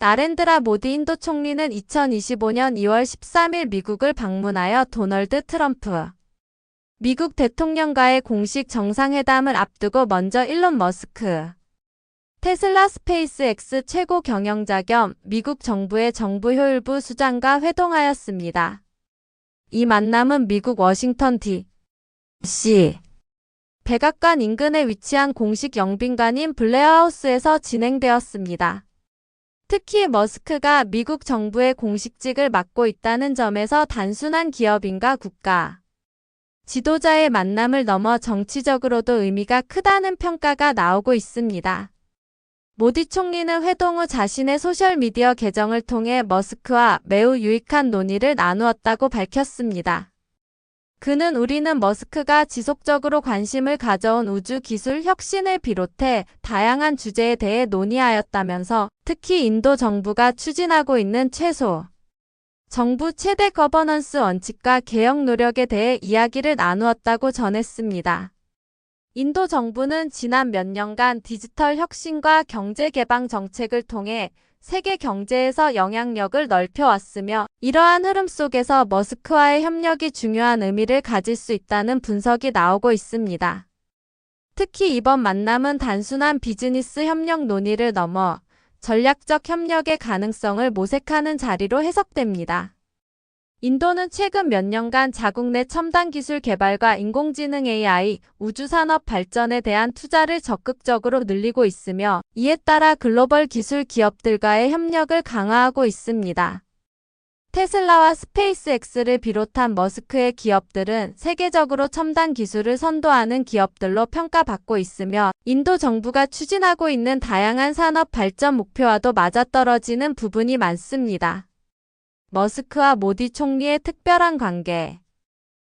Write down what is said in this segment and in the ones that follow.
나렌드라 모디 인도 총리는 2025년 2월 13일 미국을 방문하여 도널드 트럼프 미국 대통령과의 공식 정상회담을 앞두고 먼저 일론 머스크 테슬라 스페이스X 최고 경영자 겸 미국 정부의 정부효율부 수장과 회동하였습니다. 이 만남은 미국 워싱턴 D.C. 백악관 인근에 위치한 공식 영빈관인 블레어하우스에서 진행되었습니다. 특히 머스크가 미국 정부의 공식직을 맡고 있다는 점에서 단순한 기업인과 국가 지도자의 만남을 넘어 정치적으로도 의미가 크다는 평가가 나오고 있습니다. 모디 총리는 회동 후 자신의 소셜미디어 계정을 통해 머스크와 매우 유익한 논의를 나누었다고 밝혔습니다. 그는 우리는 머스크가 지속적으로 관심을 가져온 우주 기술 혁신을 비롯해 다양한 주제에 대해 논의하였다면서 특히 인도 정부가 추진하고 있는 최소 정부 최대 거버넌스 원칙과 개혁 노력에 대해 이야기를 나누었다고 전했습니다. 인도 정부는 지난 몇 년간 디지털 혁신과 경제 개방 정책을 통해 세계 경제에서 영향력을 넓혀왔으며 이러한 흐름 속에서 머스크와의 협력이 중요한 의미를 가질 수 있다는 분석이 나오고 있습니다. 특히 이번 만남은 단순한 비즈니스 협력 논의를 넘어 전략적 협력의 가능성을 모색하는 자리로 해석됩니다. 인도는 최근 몇 년간 자국 내 첨단 기술 개발과 인공지능 AI, 우주산업 발전에 대한 투자를 적극적으로 늘리고 있으며 이에 따라 글로벌 기술 기업들과의 협력을 강화하고 있습니다. 테슬라와 스페이스X를 비롯한 머스크의 기업들은 세계적으로 첨단 기술을 선도하는 기업들로 평가받고 있으며 인도 정부가 추진하고 있는 다양한 산업 발전 목표와도 맞아떨어지는 부분이 많습니다. 머스크와 모디 총리의 특별한 관계.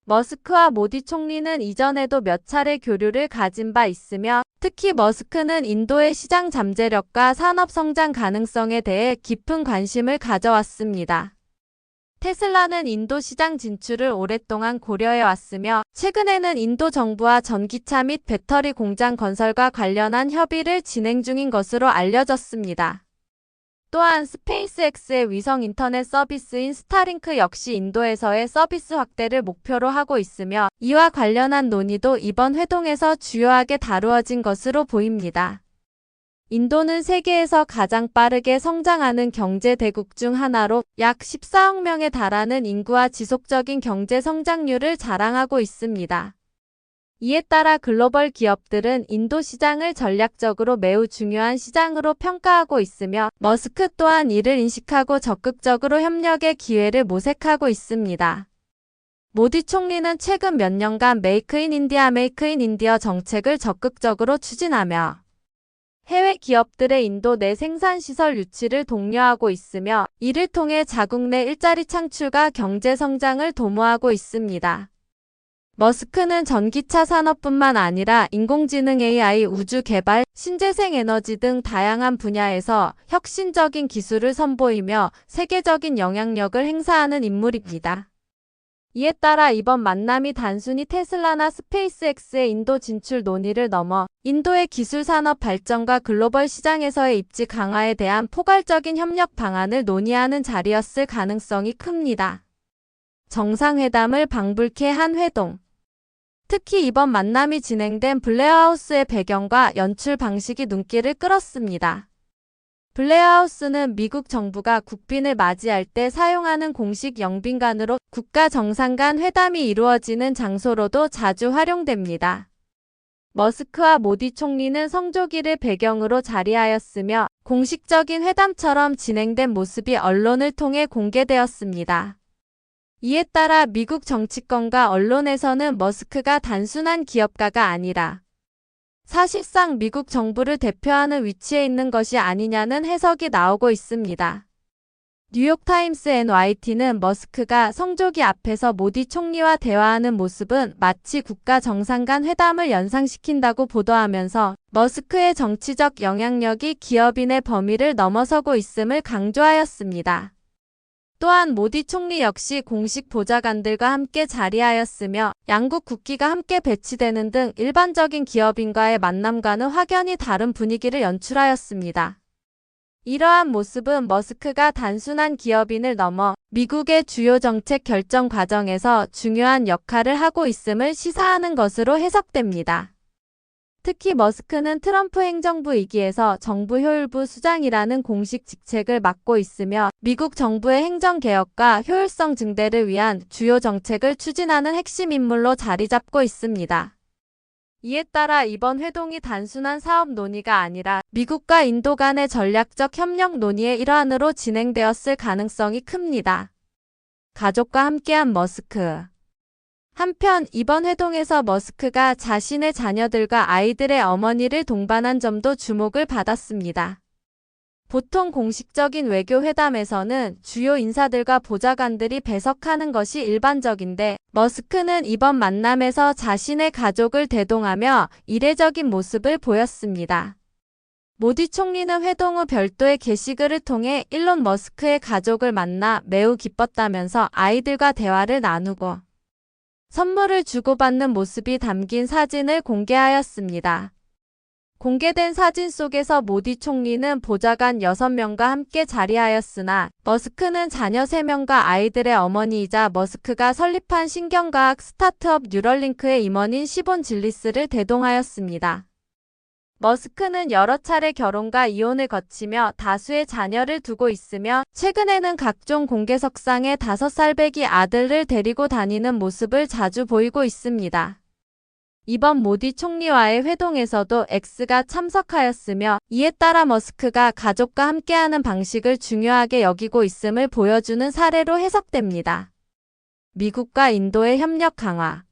머스크와 모디 총리는 이전에도 몇 차례 교류를 가진 바 있으며 특히 머스크는 인도의 시장 잠재력과 산업 성장 가능성에 대해 깊은 관심을 가져왔습니다. 테슬라는 인도 시장 진출을 오랫동안 고려해왔으며 최근에는 인도 정부와 전기차 및 배터리 공장 건설과 관련한 협의를 진행 중인 것으로 알려졌습니다. 또한 스페이스X의 위성 인터넷 서비스인 스타링크 역시 인도에서의 서비스 확대를 목표로 하고 있으며 이와 관련한 논의도 이번 회동에서 주요하게 다루어진 것으로 보입니다. 인도는 세계에서 가장 빠르게 성장하는 경제 대국 중 하나로 약 14억 명에 달하는 인구와 지속적인 경제 성장률을 자랑하고 있습니다. 이에 따라 글로벌 기업들은 인도 시장을 전략적으로 매우 중요한 시장으로 평가하고 있으며 머스크 또한 이를 인식하고 적극적으로 협력의 기회를 모색하고 있습니다. 모디 총리는 최근 몇 년간 메이크 인 인디어 정책을 적극적으로 추진하며 해외 기업들의 인도 내 생산시설 유치를 독려하고 있으며 이를 통해 자국 내 일자리 창출과 경제 성장을 도모하고 있습니다. 머스크는 전기차 산업뿐만 아니라 인공지능 AI, 우주 개발, 신재생 에너지 등 다양한 분야에서 혁신적인 기술을 선보이며 세계적인 영향력을 행사하는 인물입니다. 이에 따라 이번 만남이 단순히 테슬라나 스페이스X의 인도 진출 논의를 넘어 인도의 기술 산업 발전과 글로벌 시장에서의 입지 강화에 대한 포괄적인 협력 방안을 논의하는 자리였을 가능성이 큽니다. 정상회담을 방불케 한 회동. 특히 이번 만남이 진행된 블레어하우스의 배경과 연출 방식이 눈길을 끌었습니다. 블레어하우스는 미국 정부가 국빈을 맞이할 때 사용하는 공식 영빈관으로 국가 정상 간 회담이 이루어지는 장소로도 자주 활용됩니다. 머스크와 모디 총리는 성조기를 배경으로 자리하였으며 공식적인 회담처럼 진행된 모습이 언론을 통해 공개되었습니다. 이에 따라 미국 정치권과 언론에서는 머스크가 단순한 기업가가 아니라 사실상 미국 정부를 대표하는 위치에 있는 것이 아니냐는 해석이 나오고 있습니다. 뉴욕타임스 NYT는 머스크가 성조기 앞에서 모디 총리와 대화하는 모습은 마치 국가 정상 간 회담을 연상시킨다고 보도하면서 머스크의 정치적 영향력이 기업인의 범위를 넘어서고 있음을 강조하였습니다. 또한 모디 총리 역시 공식 보좌관들과 함께 자리하였으며 양국 국기가 함께 배치되는 등 일반적인 기업인과의 만남과는 확연히 다른 분위기를 연출하였습니다. 이러한 모습은 머스크가 단순한 기업인을 넘어 미국의 주요 정책 결정 과정에서 중요한 역할을 하고 있음을 시사하는 것으로 해석됩니다. 특히 머스크는 트럼프 행정부 2기에서 정부 효율부 수장이라는 공식 직책을 맡고 있으며 미국 정부의 행정개혁과 효율성 증대를 위한 주요 정책을 추진하는 핵심 인물로 자리 잡고 있습니다. 이에 따라 이번 회동이 단순한 사업 논의가 아니라 미국과 인도 간의 전략적 협력 논의의 일환으로 진행되었을 가능성이 큽니다. 가족과 함께한 머스크. 한편 이번 회동에서 머스크가 자신의 자녀들과 아이들의 어머니를 동반한 점도 주목을 받았습니다. 보통 공식적인 외교 회담에서는 주요 인사들과 보좌관들이 배석하는 것이 일반적인데 머스크는 이번 만남에서 자신의 가족을 대동하며 이례적인 모습을 보였습니다. 모디 총리는 회동 후 별도의 게시글을 통해 일론 머스크의 가족을 만나 매우 기뻤다면서 아이들과 대화를 나누고 선물을 주고받는 모습이 담긴 사진을 공개하였습니다. 공개된 사진 속에서 모디 총리는 보좌관 6명과 함께 자리하였으나 머스크는 자녀 3명과 아이들의 어머니이자 머스크가 설립한 신경과학 스타트업 뉴럴링크의 임원인 시본 질리스를 대동하였습니다. 머스크는 여러 차례 결혼과 이혼을 거치며 다수의 자녀를 두고 있으며 최근에는 각종 공개석상에 5살배기 아들을 데리고 다니는 모습을 자주 보이고 있습니다. 이번 모디 총리와의 회동에서도 X가 참석하였으며 이에 따라 머스크가 가족과 함께하는 방식을 중요하게 여기고 있음을 보여주는 사례로 해석됩니다. 미국과 인도의 협력 강화.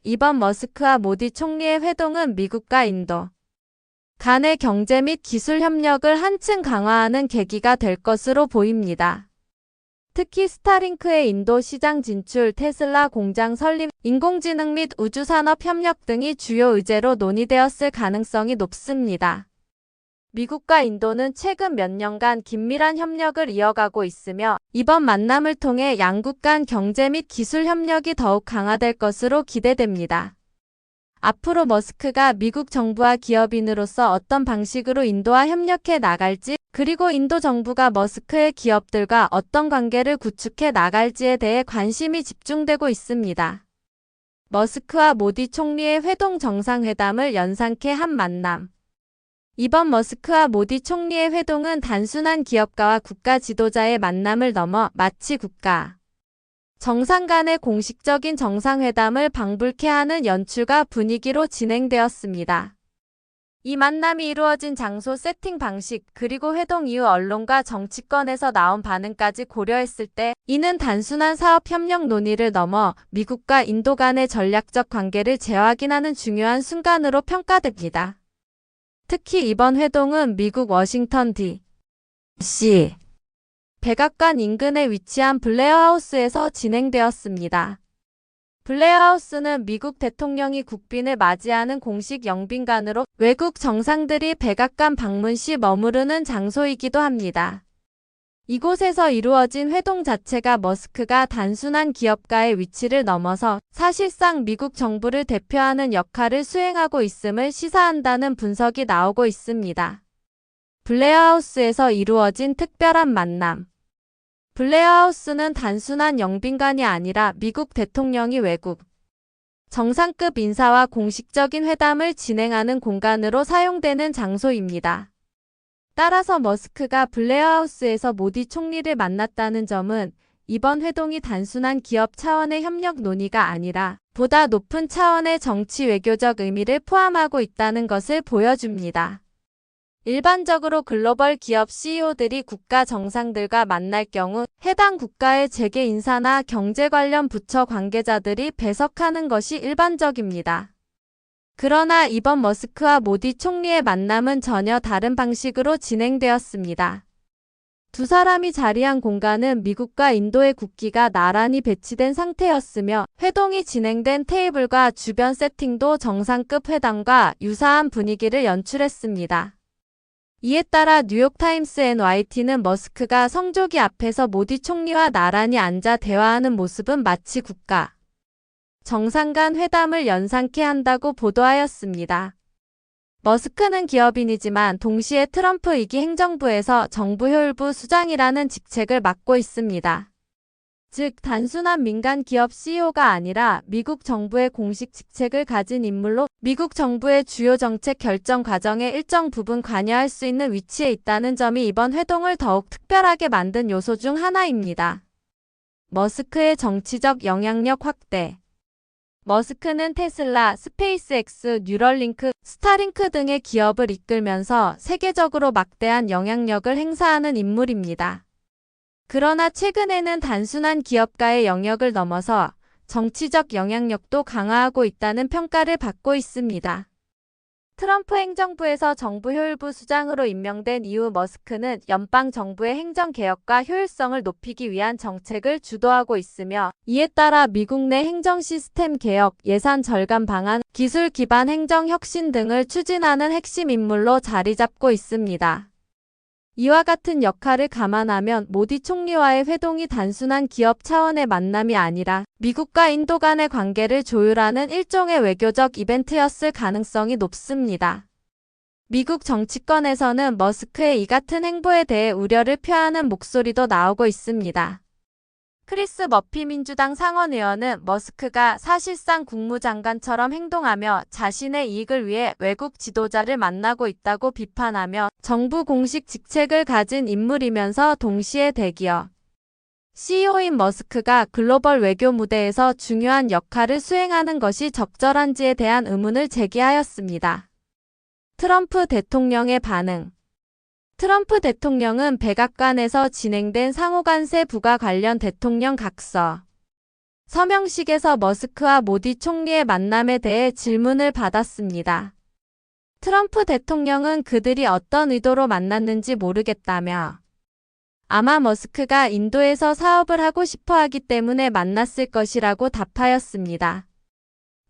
이번 머스크와 모디 총리의 회동은 미국과 인도 간의 경제 및 기술 협력을 한층 강화하는 계기가 될 것으로 보입니다. 특히 스타링크의 인도 시장 진출, 테슬라 공장 설립, 인공지능 및 우주산업 협력 등이 주요 의제로 논의되었을 가능성이 높습니다. 미국과 인도는 최근 몇 년간 긴밀한 협력을 이어가고 있으며 이번 만남을 통해 양국 간 경제 및 기술 협력이 더욱 강화될 것으로 기대됩니다. 앞으로 머스크가 미국 정부와 기업인으로서 어떤 방식으로 인도와 협력해 나갈지, 그리고 인도 정부가 머스크의 기업들과 어떤 관계를 구축해 나갈지에 대해 관심이 집중되고 있습니다. 머스크와 모디 총리의 회동 정상회담을 연상케 한 만남. 이번 머스크와 모디 총리의 회동은 단순한 기업가와 국가 지도자의 만남을 넘어 마치 국가 정상 간의 공식적인 정상회담을 방불케 하는 연출과 분위기로 진행되었습니다. 이 만남이 이루어진 장소, 세팅 방식, 그리고 회동 이후 언론과 정치권에서 나온 반응까지 고려했을 때 이는 단순한 사업 협력 논의를 넘어 미국과 인도 간의 전략적 관계를 재확인하는 중요한 순간으로 평가됩니다. 특히 이번 회동은 미국 워싱턴 D.C. 백악관 인근에 위치한 블레어하우스에서 진행되었습니다. 블레어하우스는 미국 대통령이 국빈을 맞이하는 공식 영빈관으로 외국 정상들이 백악관 방문 시 머무르는 장소이기도 합니다. 이곳에서 이루어진 회동 자체가 머스크가 단순한 기업가의 위치를 넘어서 사실상 미국 정부를 대표하는 역할을 수행하고 있음을 시사한다는 분석이 나오고 있습니다. 블레어하우스에서 이루어진 특별한 만남. 블레어하우스는 단순한 영빈관이 아니라 미국 대통령이 외국 정상급 인사와 공식적인 회담을 진행하는 공간으로 사용되는 장소입니다. 따라서 머스크가 블레어하우스에서 모디 총리를 만났다는 점은 이번 회동이 단순한 기업 차원의 협력 논의가 아니라 보다 높은 차원의 정치 외교적 의미를 포함하고 있다는 것을 보여줍니다. 일반적으로 글로벌 기업 CEO들이 국가 정상들과 만날 경우 해당 국가의 재계 인사나 경제 관련 부처 관계자들이 배석하는 것이 일반적입니다. 그러나 이번 머스크와 모디 총리의 만남은 전혀 다른 방식으로 진행되었습니다. 두 사람이 자리한 공간은 미국과 인도의 국기가 나란히 배치된 상태였으며 회동이 진행된 테이블과 주변 세팅도 정상급 회담과 유사한 분위기를 연출했습니다. 이에 따라 뉴욕타임스 NYT는 머스크가 성조기 앞에서 모디 총리와 나란히 앉아 대화하는 모습은 마치 국가 정상 간 회담을 연상케 한다고 보도하였습니다. 머스크는 기업인이지만 동시에 트럼프 2기 행정부에서 정부 효율부 수장이라는 직책을 맡고 있습니다. 즉, 단순한 민간 기업 CEO가 아니라 미국 정부의 공식 직책을 가진 인물로 미국 정부의 주요 정책 결정 과정에 일정 부분 관여할 수 있는 위치에 있다는 점이 이번 회동을 더욱 특별하게 만든 요소 중 하나입니다. 머스크의 정치적 영향력 확대. 머스크는 테슬라, 스페이스X, 뉴럴링크, 스타링크 등의 기업을 이끌면서 세계적으로 막대한 영향력을 행사하는 인물입니다. 그러나 최근에는 단순한 기업가의 영역을 넘어서 정치적 영향력도 강화하고 있다는 평가를 받고 있습니다. 트럼프 행정부에서 정부 효율부 수장으로 임명된 이후 머스크는 연방 정부의 행정 개혁과 효율성을 높이기 위한 정책을 주도하고 있으며, 이에 따라 미국 내 행정 시스템 개혁, 예산 절감 방안, 기술 기반 행정 혁신 등을 추진하는 핵심 인물로 자리 잡고 있습니다. 이와 같은 역할을 감안하면 모디 총리와의 회동이 단순한 기업 차원의 만남이 아니라 미국과 인도 간의 관계를 조율하는 일종의 외교적 이벤트였을 가능성이 높습니다. 미국 정치권에서는 머스크의 이 같은 행보에 대해 우려를 표하는 목소리도 나오고 있습니다. 크리스 머피 민주당 상원의원은 머스크가 사실상 국무장관처럼 행동하며 자신의 이익을 위해 외국 지도자를 만나고 있다고 비판하며, 정부 공식 직책을 가진 인물이면서 동시에 대기업 CEO인 머스크가 글로벌 외교 무대에서 중요한 역할을 수행하는 것이 적절한지에 대한 의문을 제기하였습니다. 트럼프 대통령의 반응. 트럼프 대통령은 백악관에서 진행된 상호간세 부과 관련 대통령 각서 서명식에서 머스크와 모디 총리의 만남에 대해 질문을 받았습니다. 트럼프 대통령은 그들이 어떤 의도로 만났는지 모르겠다며, 아마 머스크가 인도에서 사업을 하고 싶어 하기 때문에 만났을 것이라고 답하였습니다.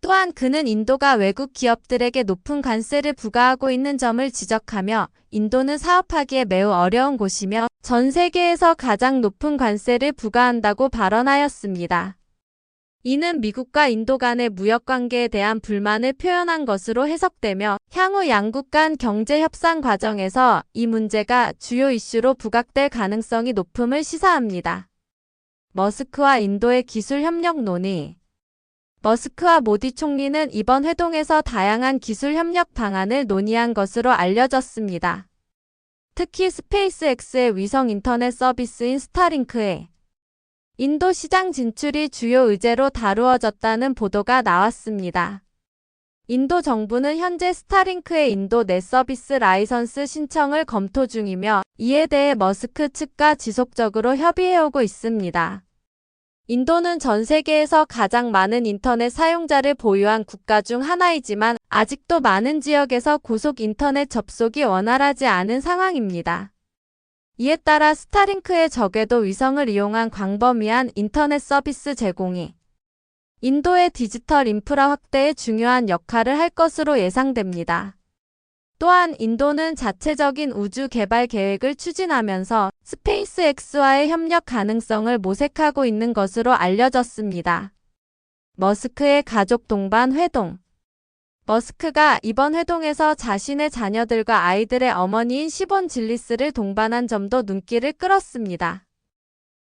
또한 그는 인도가 외국 기업들에게 높은 관세를 부과하고 있는 점을 지적하며, 인도는 사업하기에 매우 어려운 곳이며 전 세계에서 가장 높은 관세를 부과한다고 발언하였습니다. 이는 미국과 인도 간의 무역 관계에 대한 불만을 표현한 것으로 해석되며, 향후 양국 간 경제 협상 과정에서 이 문제가 주요 이슈로 부각될 가능성이 높음을 시사합니다. 머스크와 인도의 기술 협력 논의. 머스크와 모디 총리는 이번 회동에서 다양한 기술 협력 방안을 논의한 것으로 알려졌습니다. 특히 스페이스X의 위성 인터넷 서비스인 스타링크의 인도 시장 진출이 주요 의제로 다루어졌다는 보도가 나왔습니다. 인도 정부는 현재 스타링크의 인도 내 서비스 라이선스 신청을 검토 중이며, 이에 대해 머스크 측과 지속적으로 협의해오고 있습니다. 인도는 전 세계에서 가장 많은 인터넷 사용자를 보유한 국가 중 하나이지만 아직도 많은 지역에서 고속 인터넷 접속이 원활하지 않은 상황입니다. 이에 따라 스타링크의 저궤도 위성을 이용한 광범위한 인터넷 서비스 제공이 인도의 디지털 인프라 확대에 중요한 역할을 할 것으로 예상됩니다. 또한 인도는 자체적인 우주 개발 계획을 추진하면서 스페이스X와의 협력 가능성을 모색하고 있는 것으로 알려졌습니다. 머스크의 가족 동반 회동. 머스크가 이번 회동에서 자신의 자녀들과 아이들의 어머니인 시본 질리스를 동반한 점도 눈길을 끌었습니다.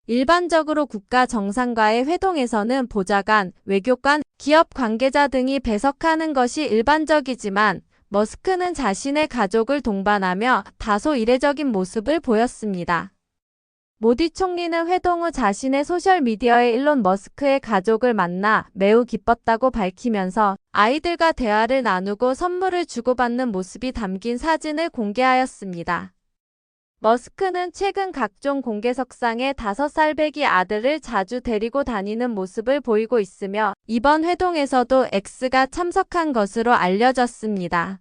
일반적으로 국가 정상과의 회동에서는 보좌관, 외교관, 기업 관계자 등이 배석하는 것이 일반적이지만, 머스크는 자신의 가족을 동반하며 다소 이례적인 모습을 보였습니다. 모디 총리는 회동 후 자신의 소셜미디어에 일론 머스크의 가족을 만나 매우 기뻤다고 밝히면서 아이들과 대화를 나누고 선물을 주고받는 모습이 담긴 사진을 공개하였습니다. 머스크는 최근 각종 공개석상에 5살 배기 아들을 자주 데리고 다니는 모습을 보이고 있으며, 이번 회동에서도 X가 참석한 것으로 알려졌습니다.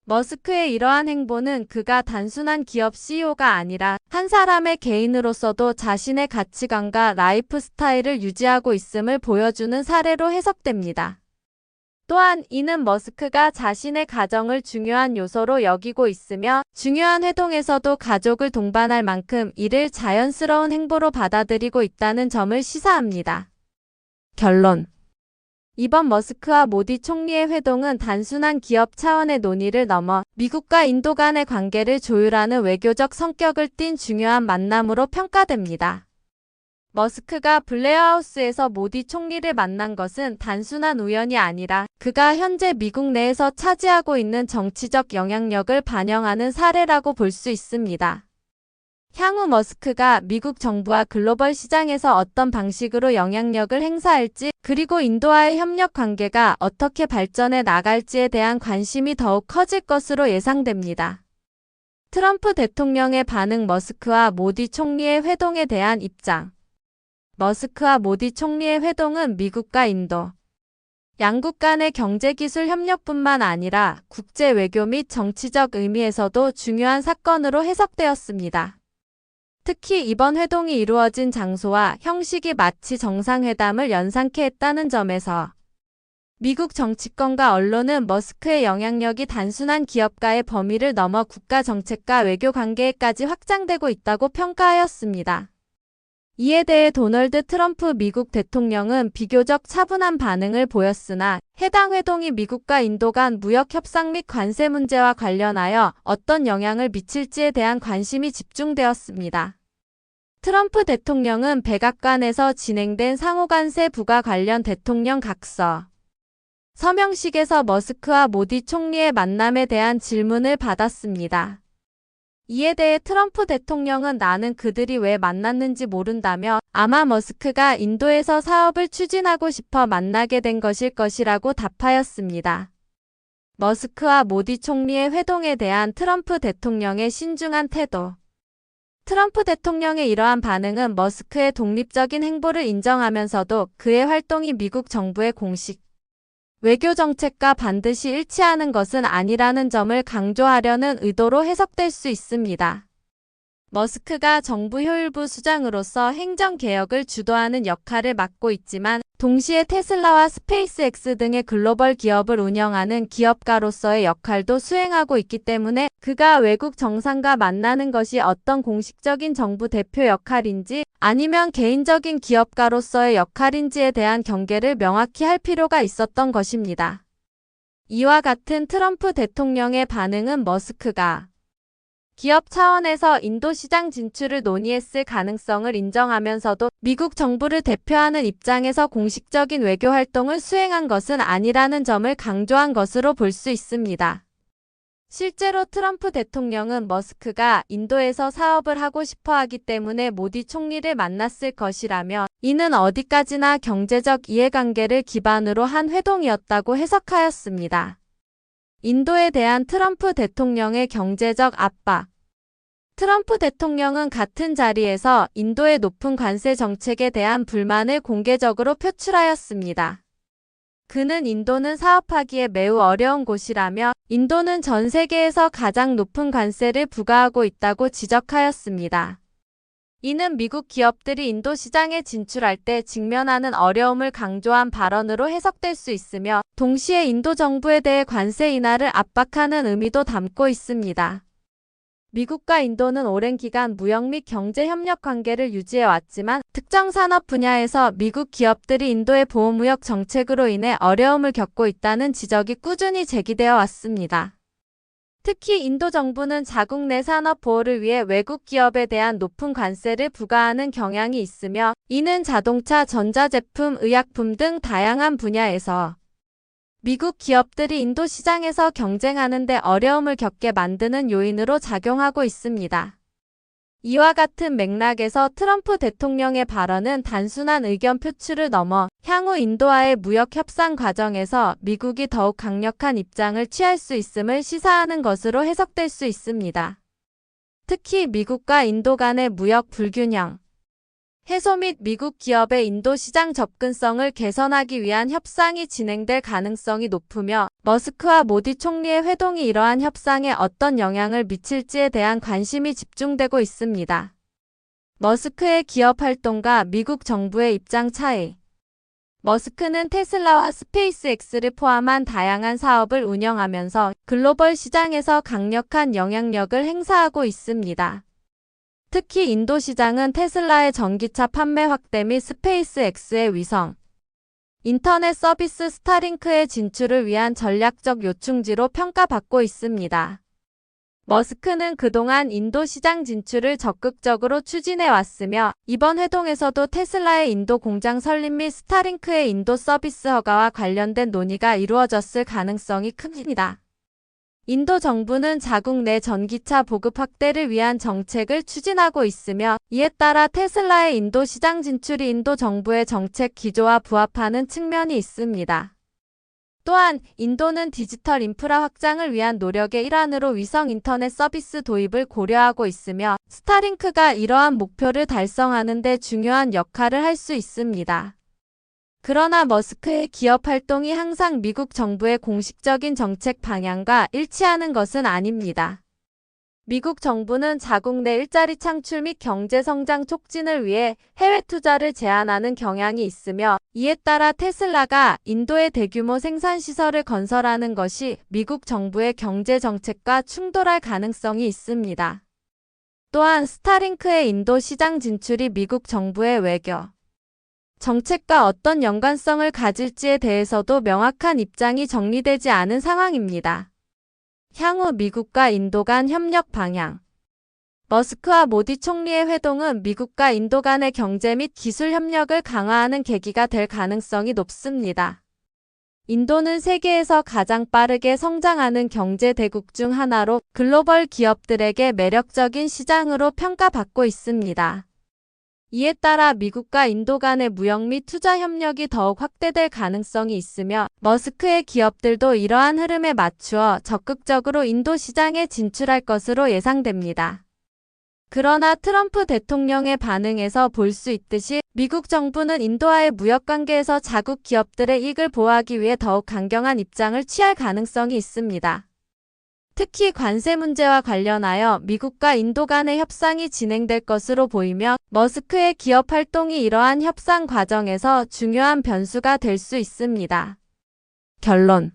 머스크의 이러한 행보는 그가 단순한 기업 CEO가 아니라 한 사람의 개인으로서도 자신의 가치관과 라이프 스타일을 유지하고 있음을 보여주는 사례로 해석됩니다. 또한 이는 머스크가 자신의 가정을 중요한 요소로 여기고 있으며, 중요한 회동에서도 가족을 동반할 만큼 이를 자연스러운 행보로 받아들이고 있다는 점을 시사합니다. 결론. 이번 머스크와 모디 총리의 회동은 단순한 기업 차원의 논의를 넘어 미국과 인도 간의 관계를 조율하는 외교적 성격을 띤 중요한 만남으로 평가됩니다. 머스크가 블레어하우스에서 모디 총리를 만난 것은 단순한 우연이 아니라 그가 현재 미국 내에서 차지하고 있는 정치적 영향력을 반영하는 사례라고 볼 수 있습니다. 향후 머스크가 미국 정부와 글로벌 시장에서 어떤 방식으로 영향력을 행사할지, 그리고 인도와의 협력 관계가 어떻게 발전해 나갈지에 대한 관심이 더욱 커질 것으로 예상됩니다. 트럼프 대통령의 반응. 머스크와 모디 총리의 회동에 대한 입장. 머스크와 모디 총리의 회동은 미국과 인도 양국 간의 경제기술 협력뿐만 아니라 국제 외교 및 정치적 의미에서도 중요한 사건으로 해석되었습니다. 특히 이번 회동이 이루어진 장소와 형식이 마치 정상회담을 연상케 했다는 점에서 미국 정치권과 언론은 머스크의 영향력이 단순한 기업가의 범위를 넘어 국가 정책과 외교 관계에까지 확장되고 있다고 평가하였습니다. 이에 대해 도널드 트럼프 미국 대통령은 비교적 차분한 반응을 보였으나 해당 회동이 미국과 인도 간 무역 협상 및 관세 문제와 관련하여 어떤 영향을 미칠지에 대한 관심이 집중되었습니다. 트럼프 대통령은 백악관에서 진행된 상호관세 부과 관련 대통령 각서 서명식에서 머스크와 모디 총리의 만남에 대한 질문을 받았습니다. 이에 대해 트럼프 대통령은 나는 그들이 왜 만났는지 모른다며 아마 머스크가 인도에서 사업을 추진하고 싶어 만나게 된 것일 것이라고 답하였습니다. 머스크와 모디 총리의 회동에 대한 트럼프 대통령의 신중한 태도. 트럼프 대통령의 이러한 반응은 머스크의 독립적인 행보를 인정하면서도 그의 활동이 미국 정부의 공식 외교 정책과 반드시 일치하는 것은 아니라는 점을 강조하려는 의도로 해석될 수 있습니다. 머스크가 정부 효율부 수장으로서 행정개혁을 주도하는 역할을 맡고 있지만 동시에 테슬라와 스페이스X 등의 글로벌 기업을 운영하는 기업가로서의 역할도 수행하고 있기 때문에 그가 외국 정상과 만나는 것이 어떤 공식적인 정부 대표 역할인지 아니면 개인적인 기업가로서의 역할인지에 대한 경계를 명확히 할 필요가 있었던 것입니다. 이와 같은 트럼프 대통령의 반응은 머스크가 기업 차원에서 인도 시장 진출을 논의했을 가능성을 인정하면서도 미국 정부를 대표하는 입장에서 공식적인 외교 활동을 수행한 것은 아니라는 점을 강조한 것으로 볼 수 있습니다. 실제로 트럼프 대통령은 머스크가 인도에서 사업을 하고 싶어 하기 때문에 모디 총리를 만났을 것이라며 이는 어디까지나 경제적 이해관계를 기반으로 한 회동이었다고 해석하였습니다. 인도에 대한 트럼프 대통령의 경제적 압박. 트럼프 대통령은 같은 자리에서 인도의 높은 관세 정책에 대한 불만을 공개적으로 표출하였습니다. 그는 인도는 사업하기에 매우 어려운 곳이라며 인도는 전 세계에서 가장 높은 관세를 부과하고 있다고 지적하였습니다. 이는 미국 기업들이 인도 시장에 진출할 때 직면하는 어려움을 강조한 발언으로 해석될 수 있으며 동시에 인도 정부에 대해 관세 인하를 압박하는 의미도 담고 있습니다. 미국과 인도는 오랜 기간 무역 및 경제 협력 관계를 유지해 왔지만 특정 산업 분야에서 미국 기업들이 인도의 보호무역 정책으로 인해 어려움을 겪고 있다는 지적이 꾸준히 제기되어 왔습니다. 특히 인도 정부는 자국 내 산업 보호를 위해 외국 기업에 대한 높은 관세를 부과하는 경향이 있으며 이는 자동차, 전자제품, 의약품 등 다양한 분야에서 미국 기업들이 인도 시장에서 경쟁하는 데 어려움을 겪게 만드는 요인으로 작용하고 있습니다. 이와 같은 맥락에서 트럼프 대통령의 발언은 단순한 의견 표출을 넘어 향후 인도와의 무역 협상 과정에서 미국이 더욱 강력한 입장을 취할 수 있음을 시사하는 것으로 해석될 수 있습니다. 특히 미국과 인도 간의 무역 불균형 해소 및 미국 기업의 인도 시장 접근성을 개선하기 위한 협상이 진행될 가능성이 높으며 머스크와 모디 총리의 회동이 이러한 협상에 어떤 영향을 미칠지에 대한 관심이 집중되고 있습니다. 머스크의 기업 활동과 미국 정부의 입장 차이. 머스크는 테슬라와 스페이스X를 포함한 다양한 사업을 운영하면서 글로벌 시장에서 강력한 영향력을 행사하고 있습니다. 특히 인도 시장은 테슬라의 전기차 판매 확대 및 스페이스X의 위성 인터넷 서비스 스타링크의 진출을 위한 전략적 요충지로 평가받고 있습니다. 머스크는 그동안 인도 시장 진출을 적극적으로 추진해 왔으며 이번 회동에서도 테슬라의 인도 공장 설립 및 스타링크의 인도 서비스 허가와 관련된 논의가 이루어졌을 가능성이 큽니다. 인도 정부는 자국 내 전기차 보급 확대를 위한 정책을 추진하고 있으며 이에 따라 테슬라의 인도 시장 진출이 인도 정부의 정책 기조와 부합하는 측면이 있습니다. 또한 인도는 디지털 인프라 확장을 위한 노력의 일환으로 위성 인터넷 서비스 도입을 고려하고 있으며 스타링크가 이러한 목표를 달성하는 데 중요한 역할을 할 수 있습니다. 그러나 머스크의 기업 활동이 항상 미국 정부의 공식적인 정책 방향과 일치하는 것은 아닙니다. 미국 정부는 자국 내 일자리 창출 및 경제 성장 촉진을 위해 해외 투자를 제한하는 경향이 있으며 이에 따라 테슬라가 인도에 대규모 생산 시설을 건설하는 것이 미국 정부의 경제 정책과 충돌할 가능성이 있습니다. 또한 스타링크의 인도 시장 진출이 미국 정부의 외교 정책과 어떤 연관성을 가질지에 대해서도 명확한 입장이 정리되지 않은 상황입니다. 향후 미국과 인도 간 협력 방향. 머스크와 모디 총리의 회동은 미국과 인도 간의 경제 및 기술 협력을 강화하는 계기가 될 가능성이 높습니다. 인도는 세계에서 가장 빠르게 성장하는 경제 대국 중 하나로 글로벌 기업들에게 매력적인 시장으로 평가받고 있습니다. 이에 따라 미국과 인도 간의 무역 및 투자 협력이 더욱 확대될 가능성이 있으며 머스크의 기업들도 이러한 흐름에 맞추어 적극적으로 인도 시장에 진출할 것으로 예상됩니다. 그러나 트럼프 대통령의 반응에서 볼 수 있듯이 미국 정부는 인도와의 무역 관계에서 자국 기업들의 이익을 보호하기 위해 더욱 강경한 입장을 취할 가능성이 있습니다. 특히 관세 문제와 관련하여 미국과 인도 간의 협상이 진행될 것으로 보이며 머스크의 기업 활동이 이러한 협상 과정에서 중요한 변수가 될 수 있습니다. 결론.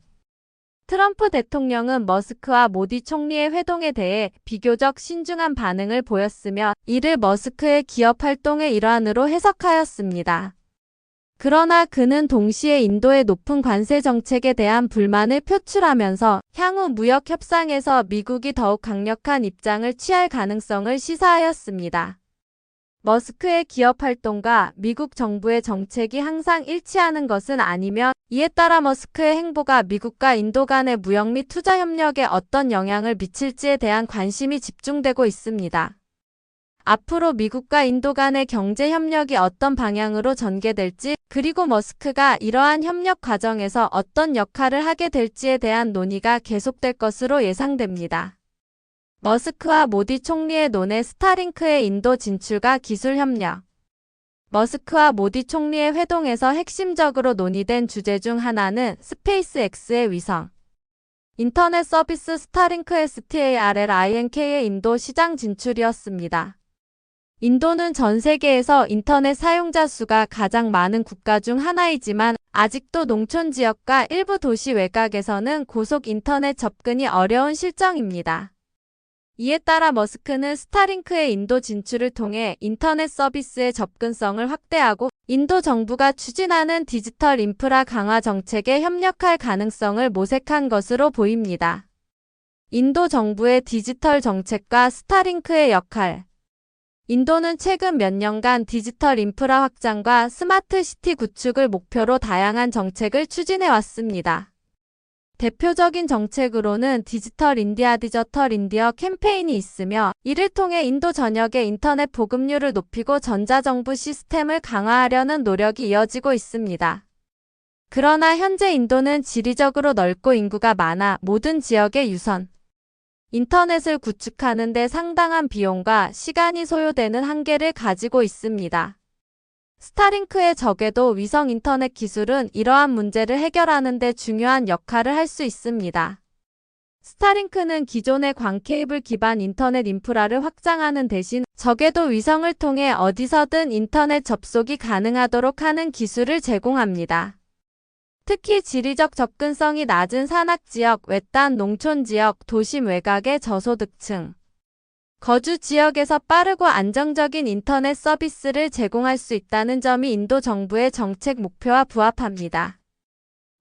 트럼프 대통령은 머스크와 모디 총리의 회동에 대해 비교적 신중한 반응을 보였으며 이를 머스크의 기업 활동의 일환으로 해석하였습니다. 그러나 그는 동시에 인도의 높은 관세 정책에 대한 불만을 표출하면서 향후 무역 협상에서 미국이 더욱 강력한 입장을 취할 가능성을 시사하였습니다. 머스크의 기업 활동과 미국 정부의 정책이 항상 일치하는 것은 아니며 이에 따라 머스크의 행보가 미국과 인도 간의 무역 및 투자 협력에 어떤 영향을 미칠지에 대한 관심이 집중되고 있습니다. 앞으로 미국과 인도 간의 경제 협력이 어떤 방향으로 전개될지 그리고 머스크가 이러한 협력 과정에서 어떤 역할을 하게 될지에 대한 논의가 계속될 것으로 예상됩니다. 머스크와 모디 총리의 논의 스타링크의 인도 진출과 기술 협력. 머스크와 모디 총리의 회동에서 핵심적으로 논의된 주제 중 하나는 스페이스X의 위성 인터넷 서비스 스타링크 STARLINK의 인도 시장 진출이었습니다. 인도는 전 세계에서 인터넷 사용자 수가 가장 많은 국가 중 하나이지만 아직도 농촌 지역과 일부 도시 외곽에서는 고속 인터넷 접근이 어려운 실정입니다. 이에 따라 머스크는 스타링크의 인도 진출을 통해 인터넷 서비스의 접근성을 확대하고 인도 정부가 추진하는 디지털 인프라 강화 정책에 협력할 가능성을 모색한 것으로 보입니다. 인도 정부의 디지털 정책과 스타링크의 역할. 인도는 최근 몇 년간 디지털 인프라 확장과 스마트 시티 구축을 목표로 다양한 정책을 추진해 왔습니다. 대표적인 정책으로는 디지털 인디어 캠페인이 있으며 이를 통해 인도 전역의 인터넷 보급률을 높이고 전자정부 시스템을 강화하려는 노력이 이어지고 있습니다. 그러나 현재 인도는 지리적으로 넓고 인구가 많아 모든 지역의 유선 인터넷을 구축하는 데 상당한 비용과 시간이 소요되는 한계를 가지고 있습니다. 스타링크의 적에도 위성 인터넷 기술은 이러한 문제를 해결하는 데 중요한 역할을 할 수 있습니다. 스타링크는 기존의 광 케이블 기반 인터넷 인프라를 확장하는 대신 적에도 위성을 통해 어디서든 인터넷 접속이 가능하도록 하는 기술을 제공합니다. 특히 지리적 접근성이 낮은 산악지역, 외딴 농촌지역, 도심 외곽의 저소득층, 거주 지역에서 빠르고 안정적인 인터넷 서비스를 제공할 수 있다는 점이 인도 정부의 정책 목표와 부합합니다.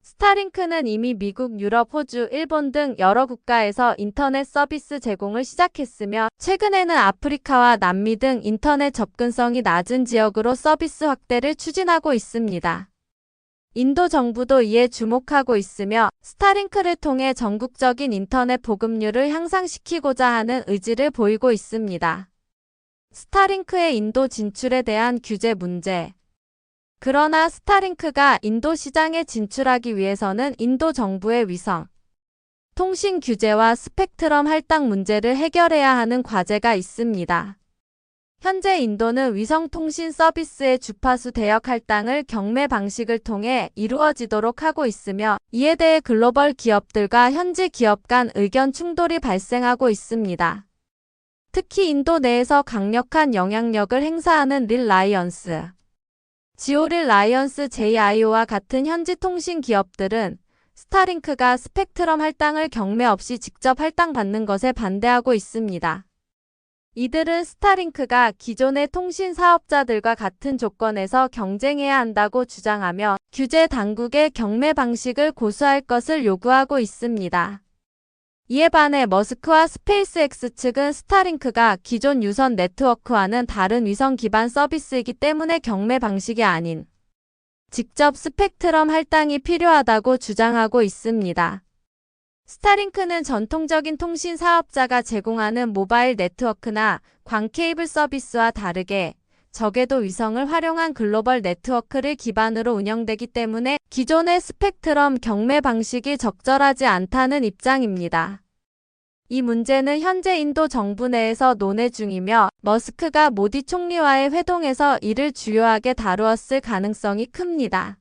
스타링크는 이미 미국, 유럽, 호주, 일본 등 여러 국가에서 인터넷 서비스 제공을 시작했으며 최근에는 아프리카와 남미 등 인터넷 접근성이 낮은 지역으로 서비스 확대를 추진하고 있습니다. 인도 정부도 이에 주목하고 있으며 스타링크를 통해 전국적인 인터넷 보급률을 향상시키고자 하는 의지를 보이고 있습니다. 스타링크의 인도 진출에 대한 규제 문제. 그러나 스타링크가 인도 시장에 진출하기 위해서는 인도 정부의 위성, 통신 규제와 스펙트럼 할당 문제를 해결해야 하는 과제가 있습니다. 현재 인도는 위성통신 서비스의 주파수 대역 할당을 경매 방식을 통해 이루어지도록 하고 있으며 이에 대해 글로벌 기업들과 현지 기업 간 의견 충돌이 발생하고 있습니다. 특히 인도 내에서 강력한 영향력을 행사하는 릴라이언스, 지오릴라이언스 JIO와 같은 현지 통신 기업들은 스타링크가 스펙트럼 할당을 경매 없이 직접 할당받는 것에 반대하고 있습니다. 이들은 스타링크가 기존의 통신 사업자들과 같은 조건에서 경쟁해야 한다고 주장하며 규제 당국의 경매 방식을 고수할 것을 요구하고 있습니다. 이에 반해 머스크와 스페이스X 측은 스타링크가 기존 유선 네트워크와는 다른 위성 기반 서비스이기 때문에 경매 방식이 아닌 직접 스펙트럼 할당이 필요하다고 주장하고 있습니다. 스타링크는 전통적인 통신 사업자가 제공하는 모바일 네트워크나 광 케이블 서비스와 다르게 적외도 위성을 활용한 글로벌 네트워크를 기반으로 운영되기 때문에 기존의 스펙트럼 경매 방식이 적절하지 않다는 입장입니다. 이 문제는 현재 인도 정부 내에서 논의 중이며 머스크가 모디 총리와의 회동에서 이를 주요하게 다루었을 가능성이 큽니다.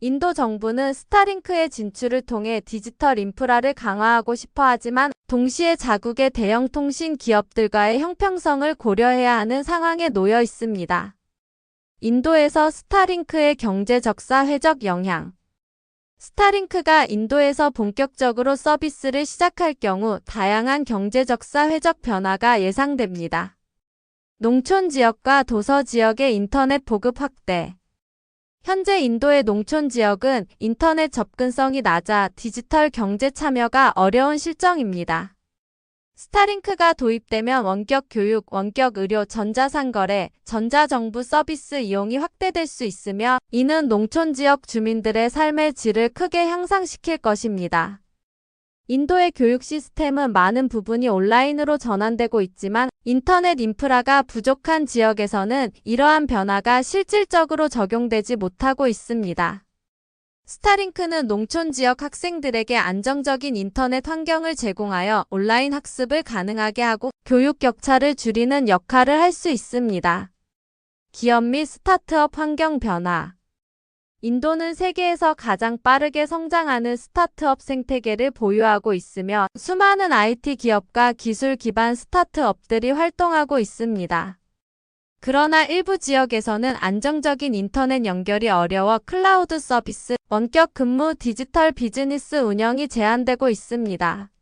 인도 정부는 스타링크의 진출을 통해 디지털 인프라를 강화하고 싶어 하지만 동시에 자국의 대형 통신 기업들과의 형평성을 고려해야 하는 상황에 놓여 있습니다. 인도에서 스타링크의 경제적 사회적 영향. 스타링크가 인도에서 본격적으로 서비스를 시작할 경우 다양한 경제적 사회적 변화가 예상됩니다. 농촌 지역과 도서 지역의 인터넷 보급 확대. 현재 인도의 농촌 지역은 인터넷 접근성이 낮아 디지털 경제 참여가 어려운 실정입니다. 스타링크가 도입되면 원격 교육, 원격 의료, 전자상거래, 전자정부 서비스 이용이 확대될 수 있으며 이는 농촌 지역 주민들의 삶의 질을 크게 향상시킬 것입니다. 인도의 교육 시스템은 많은 부분이 온라인으로 전환되고 있지만 인터넷 인프라가 부족한 지역에서는 이러한 변화가 실질적으로 적용되지 못하고 있습니다. 스타링크는 농촌 지역 학생들에게 안정적인 인터넷 환경을 제공하여 온라인 학습을 가능하게 하고 교육 격차를 줄이는 역할을 할 수 있습니다. 기업 및 스타트업 환경 변화. 인도는 세계에서 가장 빠르게 성장하는 스타트업 생태계를 보유하고 있으며 수많은 IT 기업과 기술 기반 스타트업들이 활동하고 있습니다. 그러나 일부 지역에서는 안정적인 인터넷 연결이 어려워 클라우드 서비스, 원격 근무, 디지털 비즈니스 운영이 제한되고 있습니다.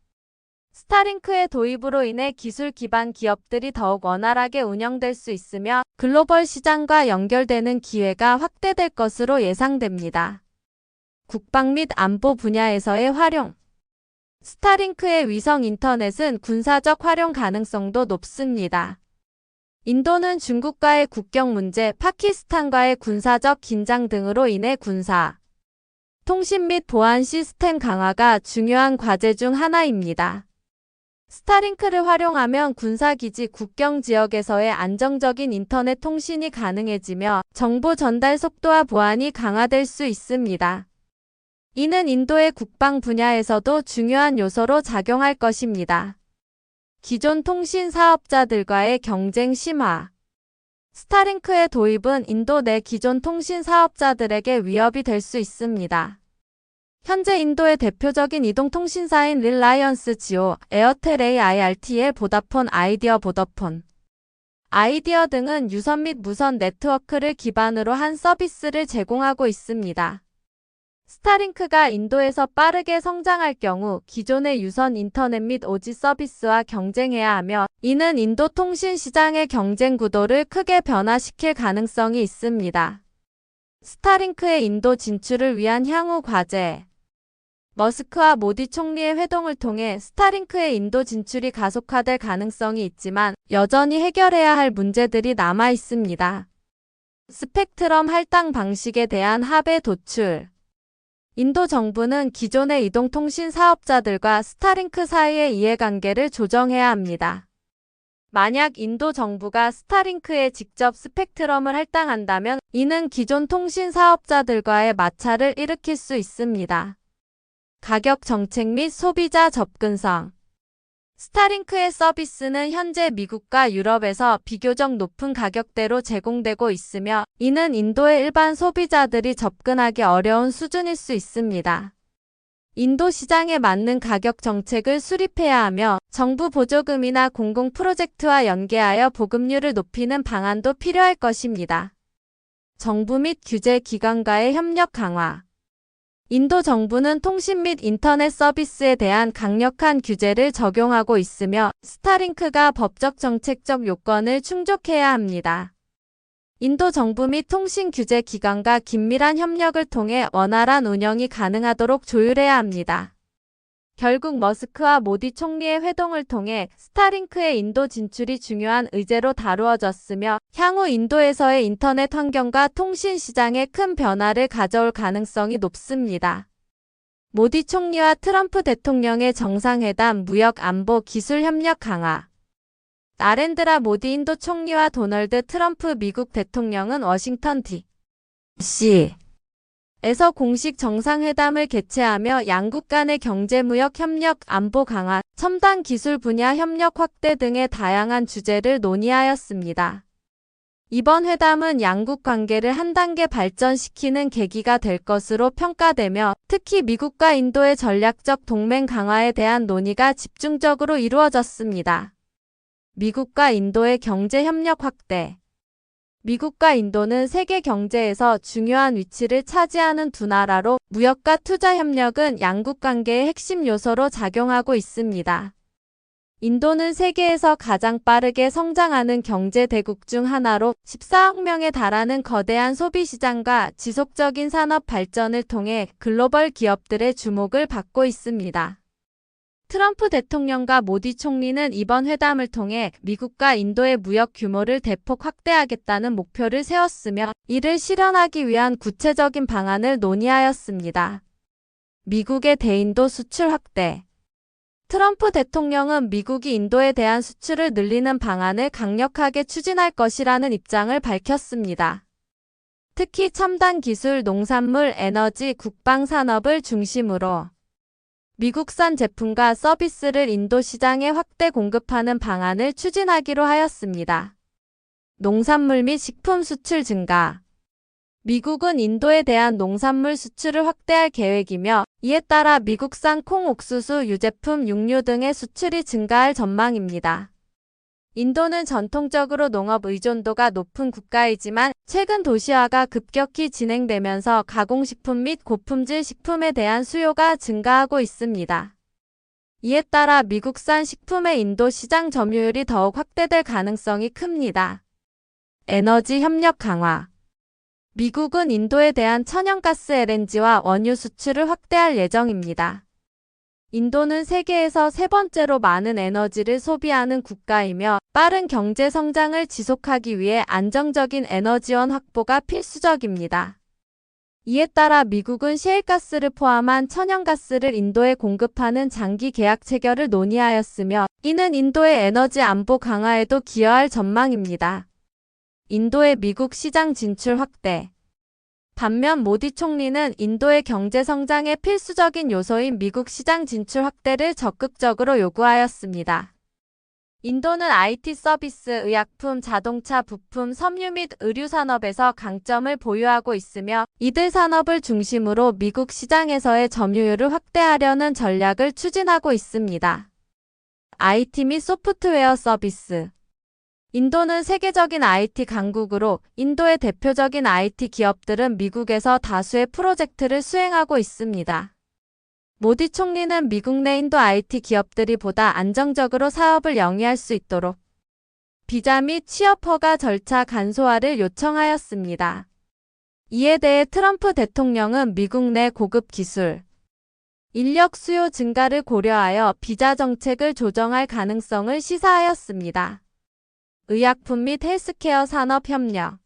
스타링크의 도입으로 인해 기술 기반 기업들이 더욱 원활하게 운영될 수 있으며 글로벌 시장과 연결되는 기회가 확대될 것으로 예상됩니다. 국방 및 안보 분야에서의 활용. 스타링크의 위성 인터넷은 군사적 활용 가능성도 높습니다. 인도는 중국과의 국경 문제, 파키스탄과의 군사적 긴장 등으로 인해 군사, 통신 및 보안 시스템 강화가 중요한 과제 중 하나입니다. 스타링크를 활용하면 군사기지 국경 지역에서의 안정적인 인터넷 통신이 가능해지며 정보 전달 속도와 보안이 강화될 수 있습니다. 이는 인도의 국방 분야에서도 중요한 요소로 작용할 것입니다. 기존 통신 사업자들과의 경쟁 심화. 스타링크의 도입은 인도 내 기존 통신 사업자들에게 위협이 될 수 있습니다. 현재 인도의 대표적인 이동통신사인 릴라이언스 지오, 에어텔 AIRTL, 보다폰 아이디어, 보더폰 아이디어 등은 유선 및 무선 네트워크를 기반으로 한 서비스를 제공하고 있습니다. 스타링크가 인도에서 빠르게 성장할 경우 기존의 유선 인터넷 및 5G 서비스와 경쟁해야 하며, 이는 인도 통신 시장의 경쟁 구도를 크게 변화시킬 가능성이 있습니다. 스타링크의 인도 진출을 위한 향후 과제. 머스크와 모디 총리의 회동을 통해 스타링크의 인도 진출이 가속화될 가능성이 있지만 여전히 해결해야 할 문제들이 남아 있습니다. 스펙트럼 할당 방식에 대한 합의 도출. 인도 정부는 기존의 이동통신 사업자들과 스타링크 사이의 이해관계를 조정해야 합니다. 만약 인도 정부가 스타링크에 직접 스펙트럼을 할당한다면 이는 기존 통신 사업자들과의 마찰을 일으킬 수 있습니다. 가격 정책 및 소비자 접근성. 스타링크의 서비스는 현재 미국과 유럽에서 비교적 높은 가격대로 제공되고 있으며, 이는 인도의 일반 소비자들이 접근하기 어려운 수준일 수 있습니다. 인도 시장에 맞는 가격 정책을 수립해야 하며, 정부 보조금이나 공공 프로젝트와 연계하여 보급률을 높이는 방안도 필요할 것입니다. 정부 및 규제 기관과의 협력 강화. 인도 정부는 통신 및 인터넷 서비스에 대한 강력한 규제를 적용하고 있으며, 스타링크가 법적 정책적 요건을 충족해야 합니다. 인도 정부 및 통신 규제 기관과 긴밀한 협력을 통해 원활한 운영이 가능하도록 조율해야 합니다. 결국 머스크와 모디 총리의 회동을 통해 스타링크의 인도 진출이 중요한 의제로 다루어졌으며, 향후 인도에서의 인터넷 환경과 통신 시장에 큰 변화를 가져올 가능성이 높습니다. 모디 총리와 트럼프 대통령의 정상회담, 무역 안보 기술 협력 강화. 나렌드라 모디 인도 총리와 도널드 트럼프 미국 대통령은 워싱턴 D.C. 에서 공식 정상회담을 개최하며 양국 간의 경제 무역 협력, 안보 강화, 첨단 기술 분야 협력 확대 등의 다양한 주제를 논의하였습니다. 이번 회담은 양국 관계를 한 단계 발전시키는 계기가 될 것으로 평가되며, 특히 미국과 인도의 전략적 동맹 강화에 대한 논의가 집중적으로 이루어졌습니다. 미국과 인도의 경제 협력 확대. 미국과 인도는 세계 경제에서 중요한 위치를 차지하는 두 나라로, 무역과 투자 협력은 양국 관계의 핵심 요소로 작용하고 있습니다. 인도는 세계에서 가장 빠르게 성장하는 경제 대국 중 하나로 14억 명에 달하는 거대한 소비 시장과 지속적인 산업 발전을 통해 글로벌 기업들의 주목을 받고 있습니다. 트럼프 대통령과 모디 총리는 이번 회담을 통해 미국과 인도의 무역 규모를 대폭 확대하겠다는 목표를 세웠으며, 이를 실현하기 위한 구체적인 방안을 논의하였습니다. 미국의 대인도 수출 확대. 트럼프 대통령은 미국이 인도에 대한 수출을 늘리는 방안을 강력하게 추진할 것이라는 입장을 밝혔습니다. 특히 첨단 기술, 농산물, 에너지, 국방 산업을 중심으로 미국산 제품과 서비스를 인도 시장에 확대 공급하는 방안을 추진하기로 하였습니다. 농산물 및 식품 수출 증가. 미국은 인도에 대한 농산물 수출을 확대할 계획이며, 이에 따라 미국산 콩, 옥수수, 유제품, 육류 등의 수출이 증가할 전망입니다. 인도는 전통적으로 농업 의존도가 높은 국가이지만 최근 도시화가 급격히 진행되면서 가공식품 및 고품질 식품에 대한 수요가 증가하고 있습니다. 이에 따라 미국산 식품의 인도 시장 점유율이 더욱 확대될 가능성이 큽니다. 에너지 협력 강화. 미국은 인도에 대한 천연가스 LNG와 원유 수출을 확대할 예정입니다. 인도는 세계에서 세 번째로 많은 에너지를 소비하는 국가이며, 빠른 경제 성장을 지속하기 위해 안정적인 에너지원 확보가 필수적입니다. 이에 따라 미국은 셰일가스를 포함한 천연가스를 인도에 공급하는 장기 계약 체결을 논의하였으며, 이는 인도의 에너지 안보 강화에도 기여할 전망입니다. 인도의 미국 시장 진출 확대. 반면 모디 총리는 인도의 경제 성장의 필수적인 요소인 미국 시장 진출 확대를 적극적으로 요구하였습니다. 인도는 IT 서비스, 의약품, 자동차, 부품, 섬유 및 의류 산업에서 강점을 보유하고 있으며, 이들 산업을 중심으로 미국 시장에서의 점유율을 확대하려는 전략을 추진하고 있습니다. IT 및 소프트웨어 서비스. 인도는 세계적인 IT 강국으로 인도의 대표적인 IT 기업들은 미국에서 다수의 프로젝트를 수행하고 있습니다. 모디 총리는 미국 내 인도 IT 기업들이 보다 안정적으로 사업을 영위할 수 있도록 비자 및 취업 허가 절차 간소화를 요청하였습니다. 이에 대해 트럼프 대통령은 미국 내 고급 기술, 인력 수요 증가를 고려하여 비자 정책을 조정할 가능성을 시사하였습니다. 의약품 및 헬스케어 산업 협력.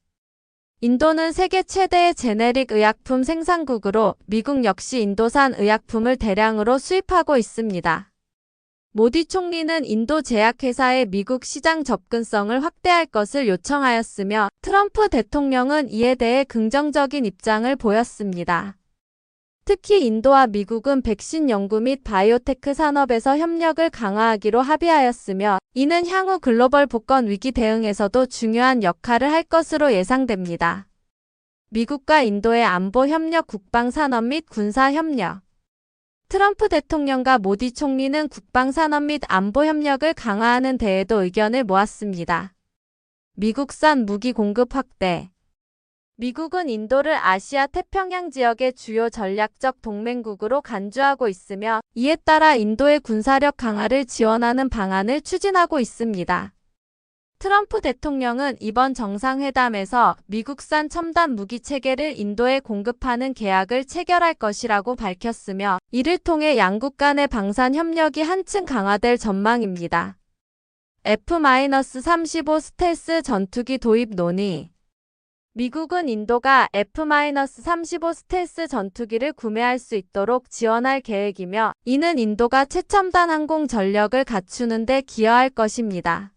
인도는 세계 최대의 제네릭 의약품 생산국으로 미국 역시 인도산 의약품을 대량으로 수입하고 있습니다. 모디 총리는 인도 제약회사의 미국 시장 접근성을 확대할 것을 요청하였으며 트럼프 대통령은 이에 대해 긍정적인 입장을 보였습니다. 특히 인도와 미국은 백신 연구 및 바이오테크 산업에서 협력을 강화하기로 합의하였으며 이는 향후 글로벌 복권 위기 대응에서도 중요한 역할을 할 것으로 예상됩니다. 미국과 인도의 안보 협력, 국방 산업 및 군사 협력. 트럼프 대통령과 모디 총리는 국방 산업 및 안보 협력을 강화하는 데에도 의견을 모았습니다. 미국산 무기 공급 확대. 미국은 인도를 아시아 태평양 지역의 주요 전략적 동맹국으로 간주하고 있으며 이에 따라 인도의 군사력 강화를 지원하는 방안을 추진하고 있습니다. 트럼프 대통령은 이번 정상회담에서 미국산 첨단 무기 체계를 인도에 공급하는 계약을 체결할 것이라고 밝혔으며 이를 통해 양국 간의 방산 협력이 한층 강화될 전망입니다. F-35 스텔스 전투기 도입 논의. 미국은 인도가 F-35 스텔스 전투기를 구매할 수 있도록 지원할 계획이며 이는 인도가 최첨단 항공 전력을 갖추는 데 기여할 것입니다.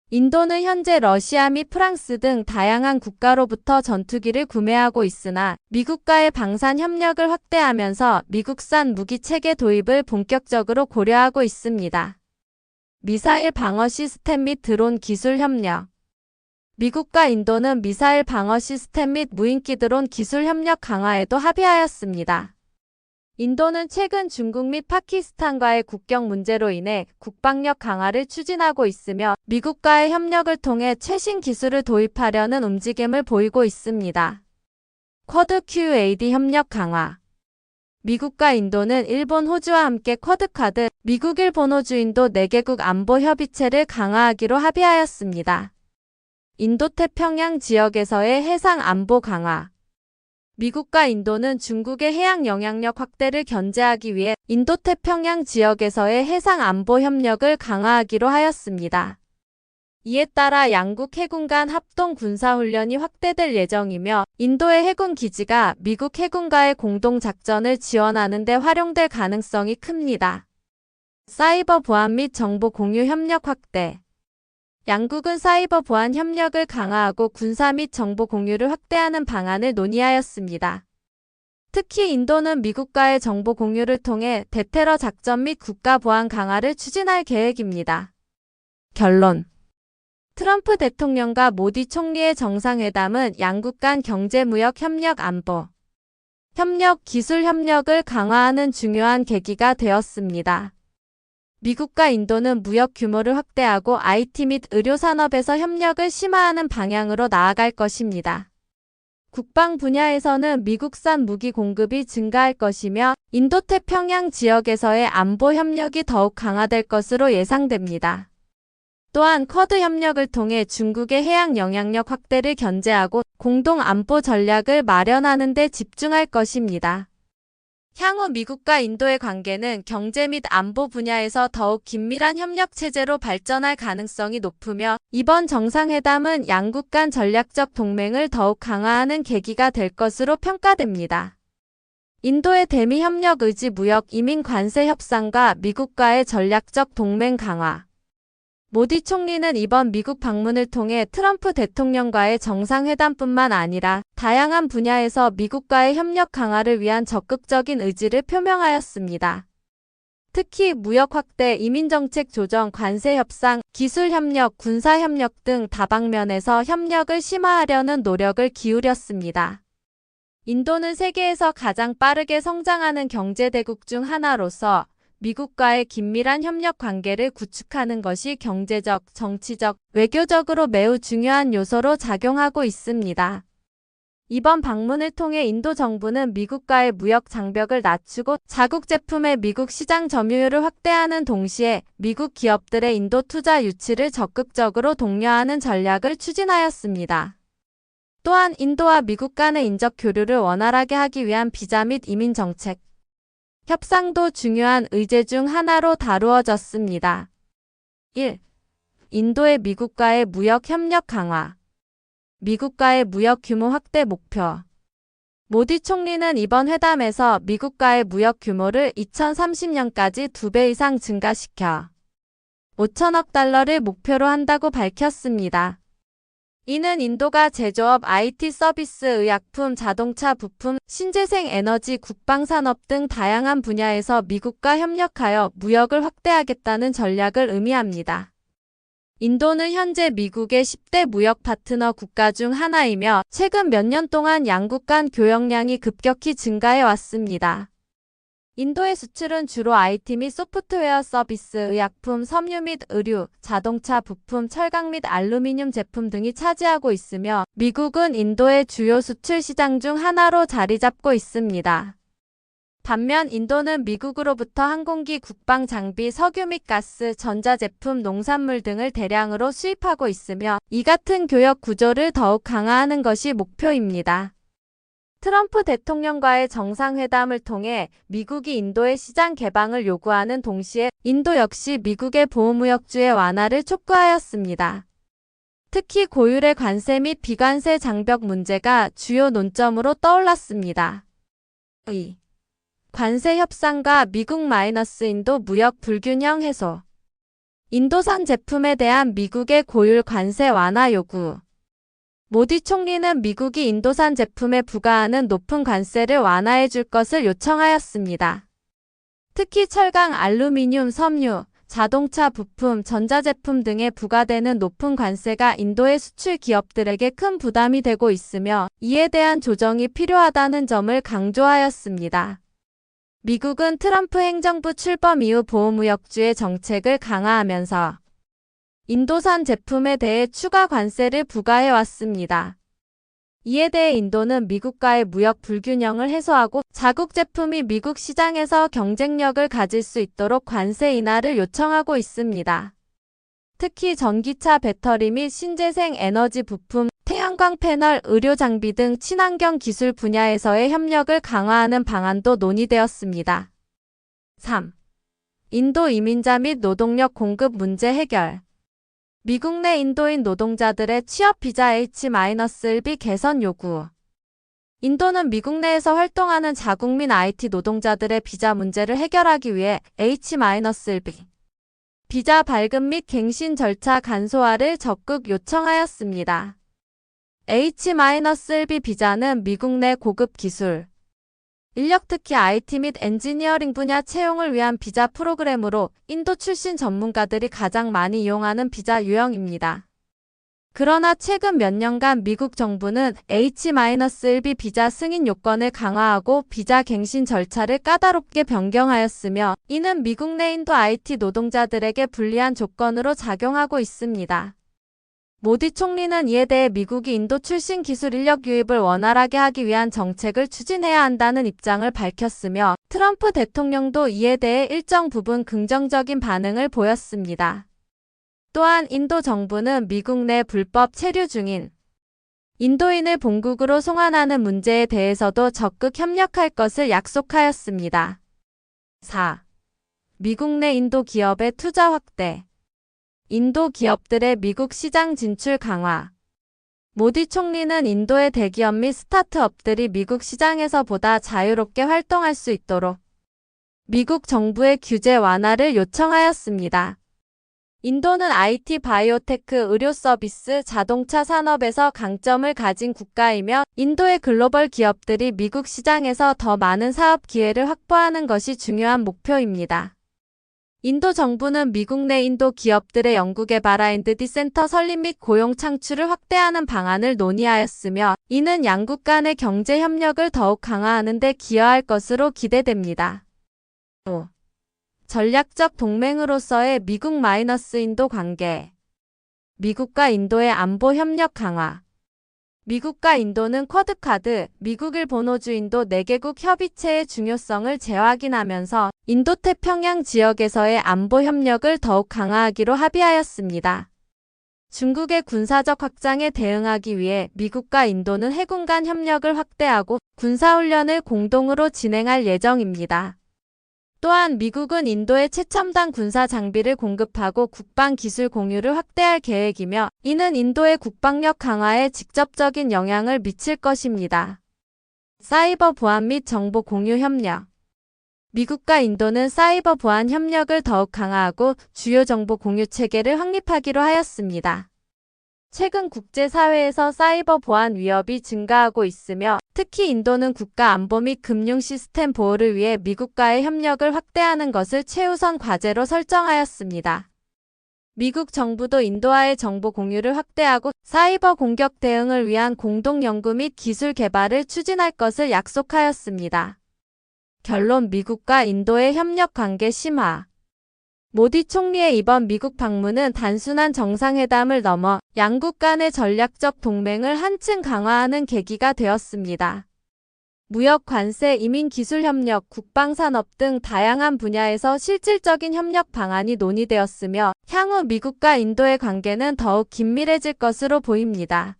인도는 현재 러시아 및 프랑스 등 다양한 국가로부터 전투기를 구매하고 있으나 미국과의 방산 협력을 확대하면서 미국산 무기 체계 도입을 본격적으로 고려하고 있습니다. 미사일 방어 시스템 및 드론 기술 협력. 미국과 인도는 미사일 방어 시스템 및 무인기 드론 기술 협력 강화에도 합의하였습니다. 인도는 최근 중국 및 파키스탄과의 국경 문제로 인해 국방력 강화를 추진하고 있으며 미국과의 협력을 통해 최신 기술을 도입하려는 움직임을 보이고 있습니다. 쿼드 QAD 협력 강화. 미국과 인도는 일본, 호주와 함께 쿼드, 미국, 일본, 호주, 인도 4개국 안보 협의체를 강화하기로 합의하였습니다. 인도태평양 지역에서의 해상 안보 강화. 미국과 인도는 중국의 해양 영향력 확대를 견제하기 위해 인도태평양 지역에서의 해상 안보 협력을 강화하기로 하였습니다. 이에 따라 양국 해군 간 합동 군사훈련이 확대될 예정이며 인도의 해군 기지가 미국 해군과의 공동작전을 지원하는 데 활용될 가능성이 큽니다. 사이버 보안 및 정보 공유 협력 확대. 양국은 사이버 보안 협력을 강화하고 군사 및 정보 공유를 확대하는 방안을 논의하였습니다. 특히 인도는 미국과의 정보 공유를 통해 대테러 작전 및 국가 보안 강화를 추진할 계획입니다. 결론. 트럼프 대통령과 모디 총리의 정상회담은 양국 간 경제 무역 협력 안보 협력 기술 협력을 강화하는 중요한 계기가 되었습니다. 미국과 인도는 무역 규모를 확대하고 IT 및 의료 산업에서 협력을 심화하는 방향으로 나아갈 것입니다. 국방 분야에서는 미국산 무기 공급이 증가할 것이며 인도태평양 지역에서의 안보 협력이 더욱 강화될 것으로 예상됩니다. 또한 쿼드 협력을 통해 중국의 해양 영향력 확대를 견제하고 공동 안보 전략을 마련하는 데 집중할 것입니다. 향후 미국과 인도의 관계는 경제 및 안보 분야에서 더욱 긴밀한 협력 체제로 발전할 가능성이 높으며 이번 정상회담은 양국 간 전략적 동맹을 더욱 강화하는 계기가 될 것으로 평가됩니다. 인도의 대미 협력 의지 무역 이민 관세 협상과 미국과의 전략적 동맹 강화. 모디 총리는 이번 미국 방문을 통해 트럼프 대통령과의 정상회담뿐만 아니라 다양한 분야에서 미국과의 협력 강화를 위한 적극적인 의지를 표명하였습니다. 특히 무역 확대, 이민정책 조정, 관세 협상, 기술 협력, 군사 협력 등 다방면에서 협력을 심화하려는 노력을 기울였습니다. 인도는 세계에서 가장 빠르게 성장하는 경제대국 중 하나로서 미국과의 긴밀한 협력 관계를 구축하는 것이 경제적, 정치적, 외교적으로 매우 중요한 요소로 작용하고 있습니다. 이번 방문을 통해 인도 정부는 미국과의 무역 장벽을 낮추고 자국 제품의 미국 시장 점유율을 확대하는 동시에 미국 기업들의 인도 투자 유치를 적극적으로 독려하는 전략을 추진하였습니다. 또한 인도와 미국 간의 인적 교류를 원활하게 하기 위한 비자 및 이민 정책 협상도 중요한 의제 중 하나로 다루어졌습니다. 1. 인도의 미국과의 무역 협력 강화. 미국과의 무역 규모 확대 목표. 모디 총리는 이번 회담에서 미국과의 무역 규모를 2030년까지 2배 이상 증가시켜 5천억 달러를 목표로 한다고 밝혔습니다. 이는 인도가 제조업, IT 서비스, 의약품, 자동차 부품, 신재생 에너지, 국방산업 등 다양한 분야에서 미국과 협력하여 무역을 확대하겠다는 전략을 의미합니다. 인도는 현재 미국의 10대 무역 파트너 국가 중 하나이며 최근 몇 년 동안 양국 간 교역량이 급격히 증가해 왔습니다. 인도의 수출은 주로 IT 및 소프트웨어 서비스, 의약품, 섬유 및 의류, 자동차 부품, 철강 및 알루미늄 제품 등이 차지하고 있으며 미국은 인도의 주요 수출 시장 중 하나로 자리 잡고 있습니다. 반면 인도는 미국으로부터 항공기, 국방 장비, 석유 및 가스, 전자제품, 농산물 등을 대량으로 수입하고 있으며 이 같은 교역 구조를 더욱 강화하는 것이 목표입니다. 트럼프 대통령과의 정상회담을 통해 미국이 인도의 시장 개방을 요구하는 동시에 인도 역시 미국의 보호무역주의 완화를 촉구하였습니다. 특히 고율의 관세 및 비관세 장벽 문제가 주요 논점으로 떠올랐습니다. 관세 협상과 미국-인도 무역 불균형 해소. 인도산 제품에 대한 미국의 고율 관세 완화 요구. 모디 총리는 미국이 인도산 제품에 부과하는 높은 관세를 완화해 줄 것을 요청하였습니다. 특히 철강, 알루미늄, 섬유, 자동차 부품, 전자제품 등에 부과되는 높은 관세가 인도의 수출 기업들에게 큰 부담이 되고 있으며 이에 대한 조정이 필요하다는 점을 강조하였습니다. 미국은 트럼프 행정부 출범 이후 보호무역주의 정책을 강화하면서 인도산 제품에 대해 추가 관세를 부과해 왔습니다. 이에 대해 인도는 미국과의 무역 불균형을 해소하고 자국 제품이 미국 시장에서 경쟁력을 가질 수 있도록 관세 인하를 요청하고 있습니다. 특히 전기차 배터리 및 신재생 에너지 부품, 태양광 패널, 의료 장비 등 친환경 기술 분야에서의 협력을 강화하는 방안도 논의되었습니다. 3. 인도 이민자 및 노동력 공급 문제 해결. 미국 내 인도인 노동자들의 취업 비자 H-1B 개선 요구. 인도는 미국 내에서 활동하는 자국민 IT 노동자들의 비자 문제를 해결하기 위해 H-1B 비자 발급 및 갱신 절차 간소화를 적극 요청하였습니다. H-1B 비자는 미국 내 고급 기술, 인력 특히 IT 및 엔지니어링 분야 채용을 위한 비자 프로그램으로 인도 출신 전문가들이 가장 많이 이용하는 비자 유형입니다. 그러나 최근 몇 년간 미국 정부는 H-1B 비자 승인 요건을 강화하고 비자 갱신 절차를 까다롭게 변경하였으며 이는 미국 내 인도 IT 노동자들에게 불리한 조건으로 작용하고 있습니다. 모디 총리는 이에 대해 미국이 인도 출신 기술 인력 유입을 원활하게 하기 위한 정책을 추진해야 한다는 입장을 밝혔으며 트럼프 대통령도 이에 대해 일정 부분 긍정적인 반응을 보였습니다. 또한 인도 정부는 미국 내 불법 체류 중인 인도인을 본국으로 송환하는 문제에 대해서도 적극 협력할 것을 약속하였습니다. 4. 미국 내 인도 기업의 투자 확대. 인도 기업들의 미국 시장 진출 강화. 모디 총리는 인도의 대기업 및 스타트업들이 미국 시장에서 보다 자유롭게 활동할 수 있도록 미국 정부의 규제 완화를 요청하였습니다. 인도는 IT, 바이오테크, 의료 서비스, 자동차 산업에서 강점을 가진 국가이며 인도의 글로벌 기업들이 미국 시장에서 더 많은 사업 기회를 확보하는 것이 중요한 목표입니다. 인도 정부는 미국 내 인도 기업들의 연구개발 R&D 센터 설립 및 고용 창출을 확대하는 방안을 논의하였으며 이는 양국 간의 경제 협력을 더욱 강화하는 데 기여할 것으로 기대됩니다. 5. 전략적 동맹으로서의 미국-인도 관계. 미국과 인도의 안보 협력 강화. 미국과 인도는 쿼드, 미국 일본호주인도 4개국 협의체의 중요성을 재확인하면서 인도태평양 지역에서의 안보 협력을 더욱 강화하기로 합의하였습니다. 중국의 군사적 확장에 대응하기 위해 미국과 인도는 해군 간 협력을 확대하고 군사훈련을 공동으로 진행할 예정입니다. 또한 미국은 인도에 최첨단 군사 장비를 공급하고 국방 기술 공유를 확대할 계획이며 이는 인도의 국방력 강화에 직접적인 영향을 미칠 것입니다. 사이버 보안 및 정보 공유 협력. 미국과 인도는 사이버 보안 협력을 더욱 강화하고 주요 정보 공유 체계를 확립하기로 하였습니다. 최근 국제사회에서 사이버 보안 위협이 증가하고 있으며 특히 인도는 국가 안보 및 금융 시스템 보호를 위해 미국과의 협력을 확대하는 것을 최우선 과제로 설정하였습니다. 미국 정부도 인도와의 정보 공유를 확대하고 사이버 공격 대응을 위한 공동 연구 및 기술 개발을 추진할 것을 약속하였습니다. 결론 미국과 인도의 협력 관계 심화. 모디 총리의 이번 미국 방문은 단순한 정상회담을 넘어 양국 간의 전략적 동맹을 한층 강화하는 계기가 되었습니다. 무역 관세, 이민 기술 협력, 국방산업 등 다양한 분야에서 실질적인 협력 방안이 논의되었으며 향후 미국과 인도의 관계는 더욱 긴밀해질 것으로 보입니다.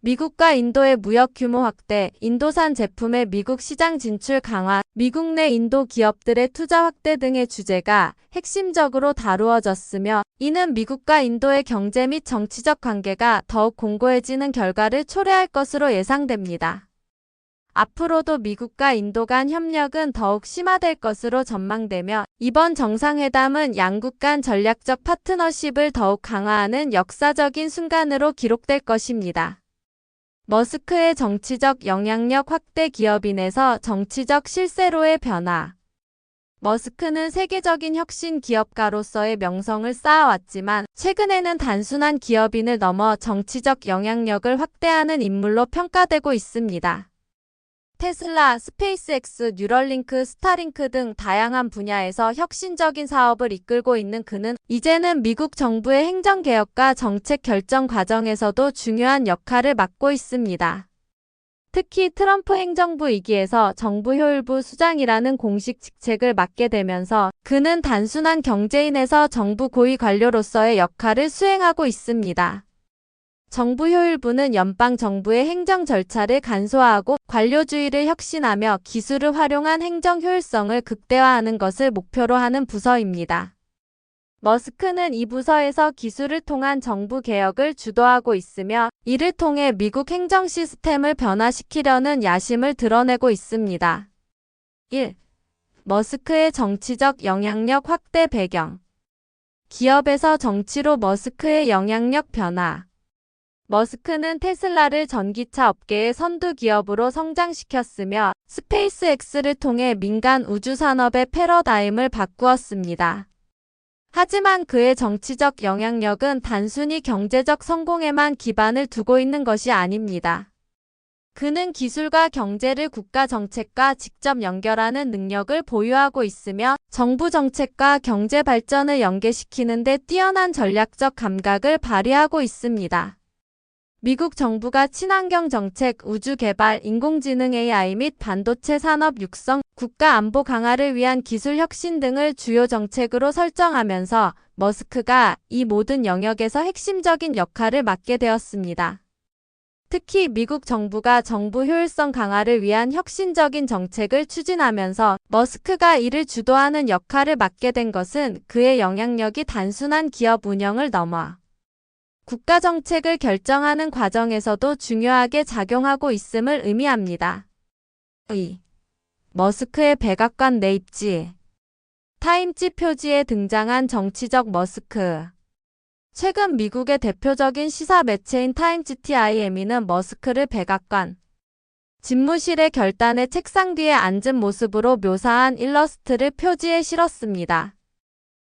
미국과 인도의 무역 규모 확대, 인도산 제품의 미국 시장 진출 강화, 미국 내 인도 기업들의 투자 확대 등의 주제가 핵심적으로 다루어졌으며 이는 미국과 인도의 경제 및 정치적 관계가 더욱 공고해지는 결과를 초래할 것으로 예상됩니다. 앞으로도 미국과 인도 간 협력은 더욱 심화될 것으로 전망되며 이번 정상회담은 양국 간 전략적 파트너십을 더욱 강화하는 역사적인 순간으로 기록될 것입니다. 머스크의 정치적 영향력 확대, 기업인에서 정치적 실세로의 변화. 머스크는 세계적인 혁신 기업가로서의 명성을 쌓아왔지만 최근에는 단순한 기업인을 넘어 정치적 영향력을 확대하는 인물로 평가되고 있습니다. 테슬라, 스페이스X, 뉴럴링크, 스타링크 등 다양한 분야에서 혁신적인 사업을 이끌고 있는 그는 이제는 미국 정부의 행정개혁과 정책 결정 과정에서도 중요한 역할을 맡고 있습니다. 특히 트럼프 행정부 위기에서 정부효율부 수장이라는 공식 직책을 맡게 되면서 그는 단순한 경제인에서 정부 고위 관료로서의 역할을 수행하고 있습니다. 정부효율부는 연방정부의 행정 절차를 간소화하고 관료주의를 혁신하며 기술을 활용한 행정 효율성을 극대화하는 것을 목표로 하는 부서입니다. 머스크는 이 부서에서 기술을 통한 정부 개혁을 주도하고 있으며 이를 통해 미국 행정 시스템을 변화시키려는 야심을 드러내고 있습니다. 1. 머스크의 정치적 영향력 확대 배경. 기업에서 정치로 머스크의 영향력 변화. 머스크는 테슬라를 전기차 업계의 선두 기업으로 성장시켰으며 스페이스X를 통해 민간 우주 산업의 패러다임을 바꾸었습니다. 하지만 그의 정치적 영향력은 단순히 경제적 성공에만 기반을 두고 있는 것이 아닙니다. 그는 기술과 경제를 국가 정책과 직접 연결하는 능력을 보유하고 있으며 정부 정책과 경제 발전을 연계시키는 데 뛰어난 전략적 감각을 발휘하고 있습니다. 미국 정부가 친환경 정책, 우주 개발, 인공지능 AI 및 반도체 산업 육성, 국가 안보 강화를 위한 기술 혁신 등을 주요 정책으로 설정하면서 머스크가 이 모든 영역에서 핵심적인 역할을 맡게 되었습니다. 특히 미국 정부가 정부 효율성 강화를 위한 혁신적인 정책을 추진하면서 머스크가 이를 주도하는 역할을 맡게 된 것은 그의 영향력이 단순한 기업 운영을 넘어 국가 정책을 결정하는 과정에서도 중요하게 작용하고 있음을 의미합니다. 2. 머스크의 백악관 내 입지. 타임지 표지에 등장한 정치적 머스크. 최근 미국의 대표적인 시사 매체인 타임지-TIME는 머스크를 백악관 집무실의 결단의 책상 뒤에 앉은 모습으로 묘사한 일러스트를 표지에 실었습니다.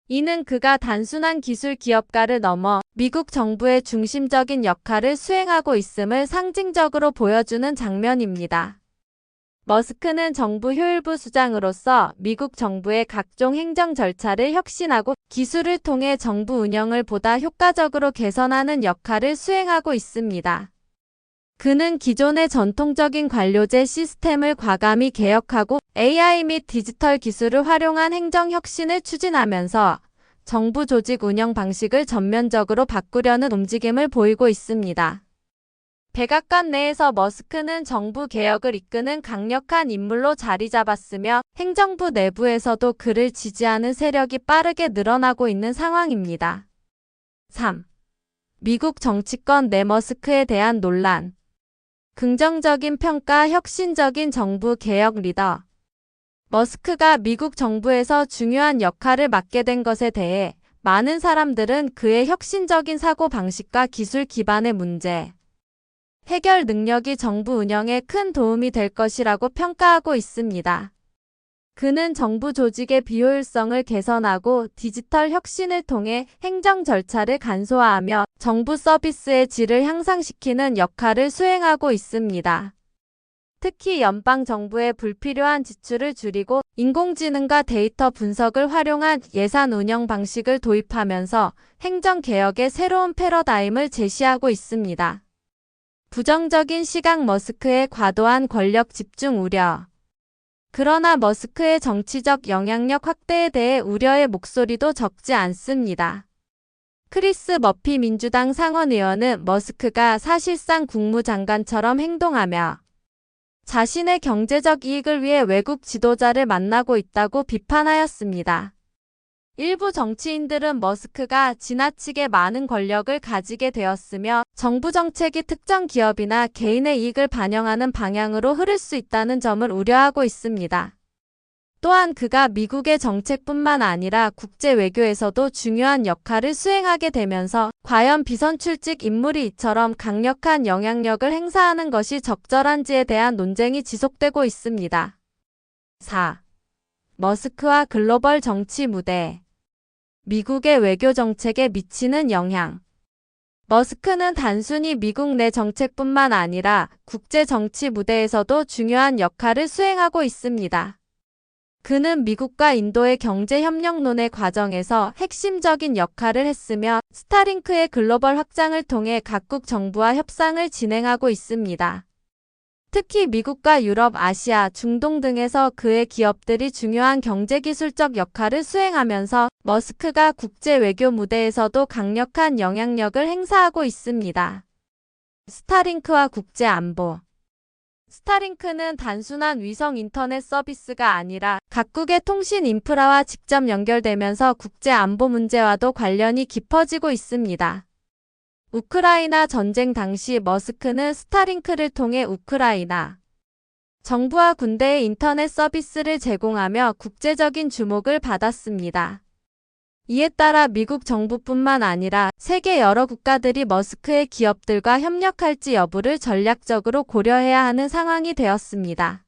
이는 그가 단순한 기술 기업가를 넘어 미국 정부의 중심적인 역할을 수행하고 있음을 상징적으로 보여주는 장면입니다. 머스크는 정부 효율부 수장으로서 미국 정부의 각종 행정 절차를 혁신하고 기술을 통해 정부 운영을 보다 효과적으로 개선하는 역할을 수행하고 있습니다. 그는 기존의 전통적인 관료제 시스템을 과감히 개혁하고 AI 및 디지털 기술을 활용한 행정 혁신을 추진하면서 정부 조직 운영 방식을 전면적으로 바꾸려는 움직임을 보이고 있습니다. 백악관 내에서 머스크는 정부 개혁을 이끄는 강력한 인물로 자리 잡았으며 행정부 내부에서도 그를 지지하는 세력이 빠르게 늘어나고 있는 상황입니다. 3. 미국 정치권 내 머스크에 대한 논란. 긍정적인 평가. 혁신적인 정부 개혁 리더. 머스크가 미국 정부에서 중요한 역할을 맡게 된 것에 대해 많은 사람들은 그의 혁신적인 사고 방식과 기술 기반의 문제 해결 능력이 정부 운영에 큰 도움이 될 것이라고 평가하고 있습니다. 그는 정부 조직의 비효율성을 개선하고 디지털 혁신을 통해 행정 절차를 간소화하며 정부 서비스의 질을 향상시키는 역할을 수행하고 있습니다. 특히 연방 정부의 불필요한 지출을 줄이고 인공지능과 데이터 분석을 활용한 예산 운영 방식을 도입하면서 행정 개혁의 새로운 패러다임을 제시하고 있습니다. 부정적인 시각. 머스크의 과도한 권력 집중 우려. 그러나 머스크의 정치적 영향력 확대에 대해 우려의 목소리도 적지 않습니다. 크리스 머피 민주당 상원의원은 머스크가 사실상 국무장관처럼 행동하며 자신의 경제적 이익을 위해 외국 지도자를 만나고 있다고 비판하였습니다. 일부 정치인들은 머스크가 지나치게 많은 권력을 가지게 되었으며 정부 정책이 특정 기업이나 개인의 이익을 반영하는 방향으로 흐를 수 있다는 점을 우려하고 있습니다. 또한 그가 미국의 정책뿐만 아니라 국제 외교에서도 중요한 역할을 수행하게 되면서 과연 비선출직 인물이 이처럼 강력한 영향력을 행사하는 것이 적절한지에 대한 논쟁이 지속되고 있습니다. 4. 머스크와 글로벌 정치 무대. 미국의 외교 정책에 미치는 영향. 머스크는 단순히 미국 내 정책뿐만 아니라 국제 정치 무대에서도 중요한 역할을 수행하고 있습니다. 그는 미국과 인도의 경제협력론의 과정에서 핵심적인 역할을 했으며 스타링크의 글로벌 확장을 통해 각국 정부와 협상을 진행하고 있습니다. 특히 미국과 유럽, 아시아, 중동 등에서 그의 기업들이 중요한 경제기술적 역할을 수행하면서 머스크가 국제 외교 무대에서도 강력한 영향력을 행사하고 있습니다. 스타링크와 국제 안보. 스타링크는 단순한 위성 인터넷 서비스가 아니라 각국의 통신 인프라와 직접 연결되면서 국제 안보 문제와도 관련이 깊어지고 있습니다. 우크라이나 전쟁 당시 머스크는 스타링크를 통해 우크라이나 정부와 군대의 인터넷 서비스를 제공하며 국제적인 주목을 받았습니다. 이에 따라 미국 정부뿐만 아니라 세계 여러 국가들이 머스크의 기업들과 협력할지 여부를 전략적으로 고려해야 하는 상황이 되었습니다.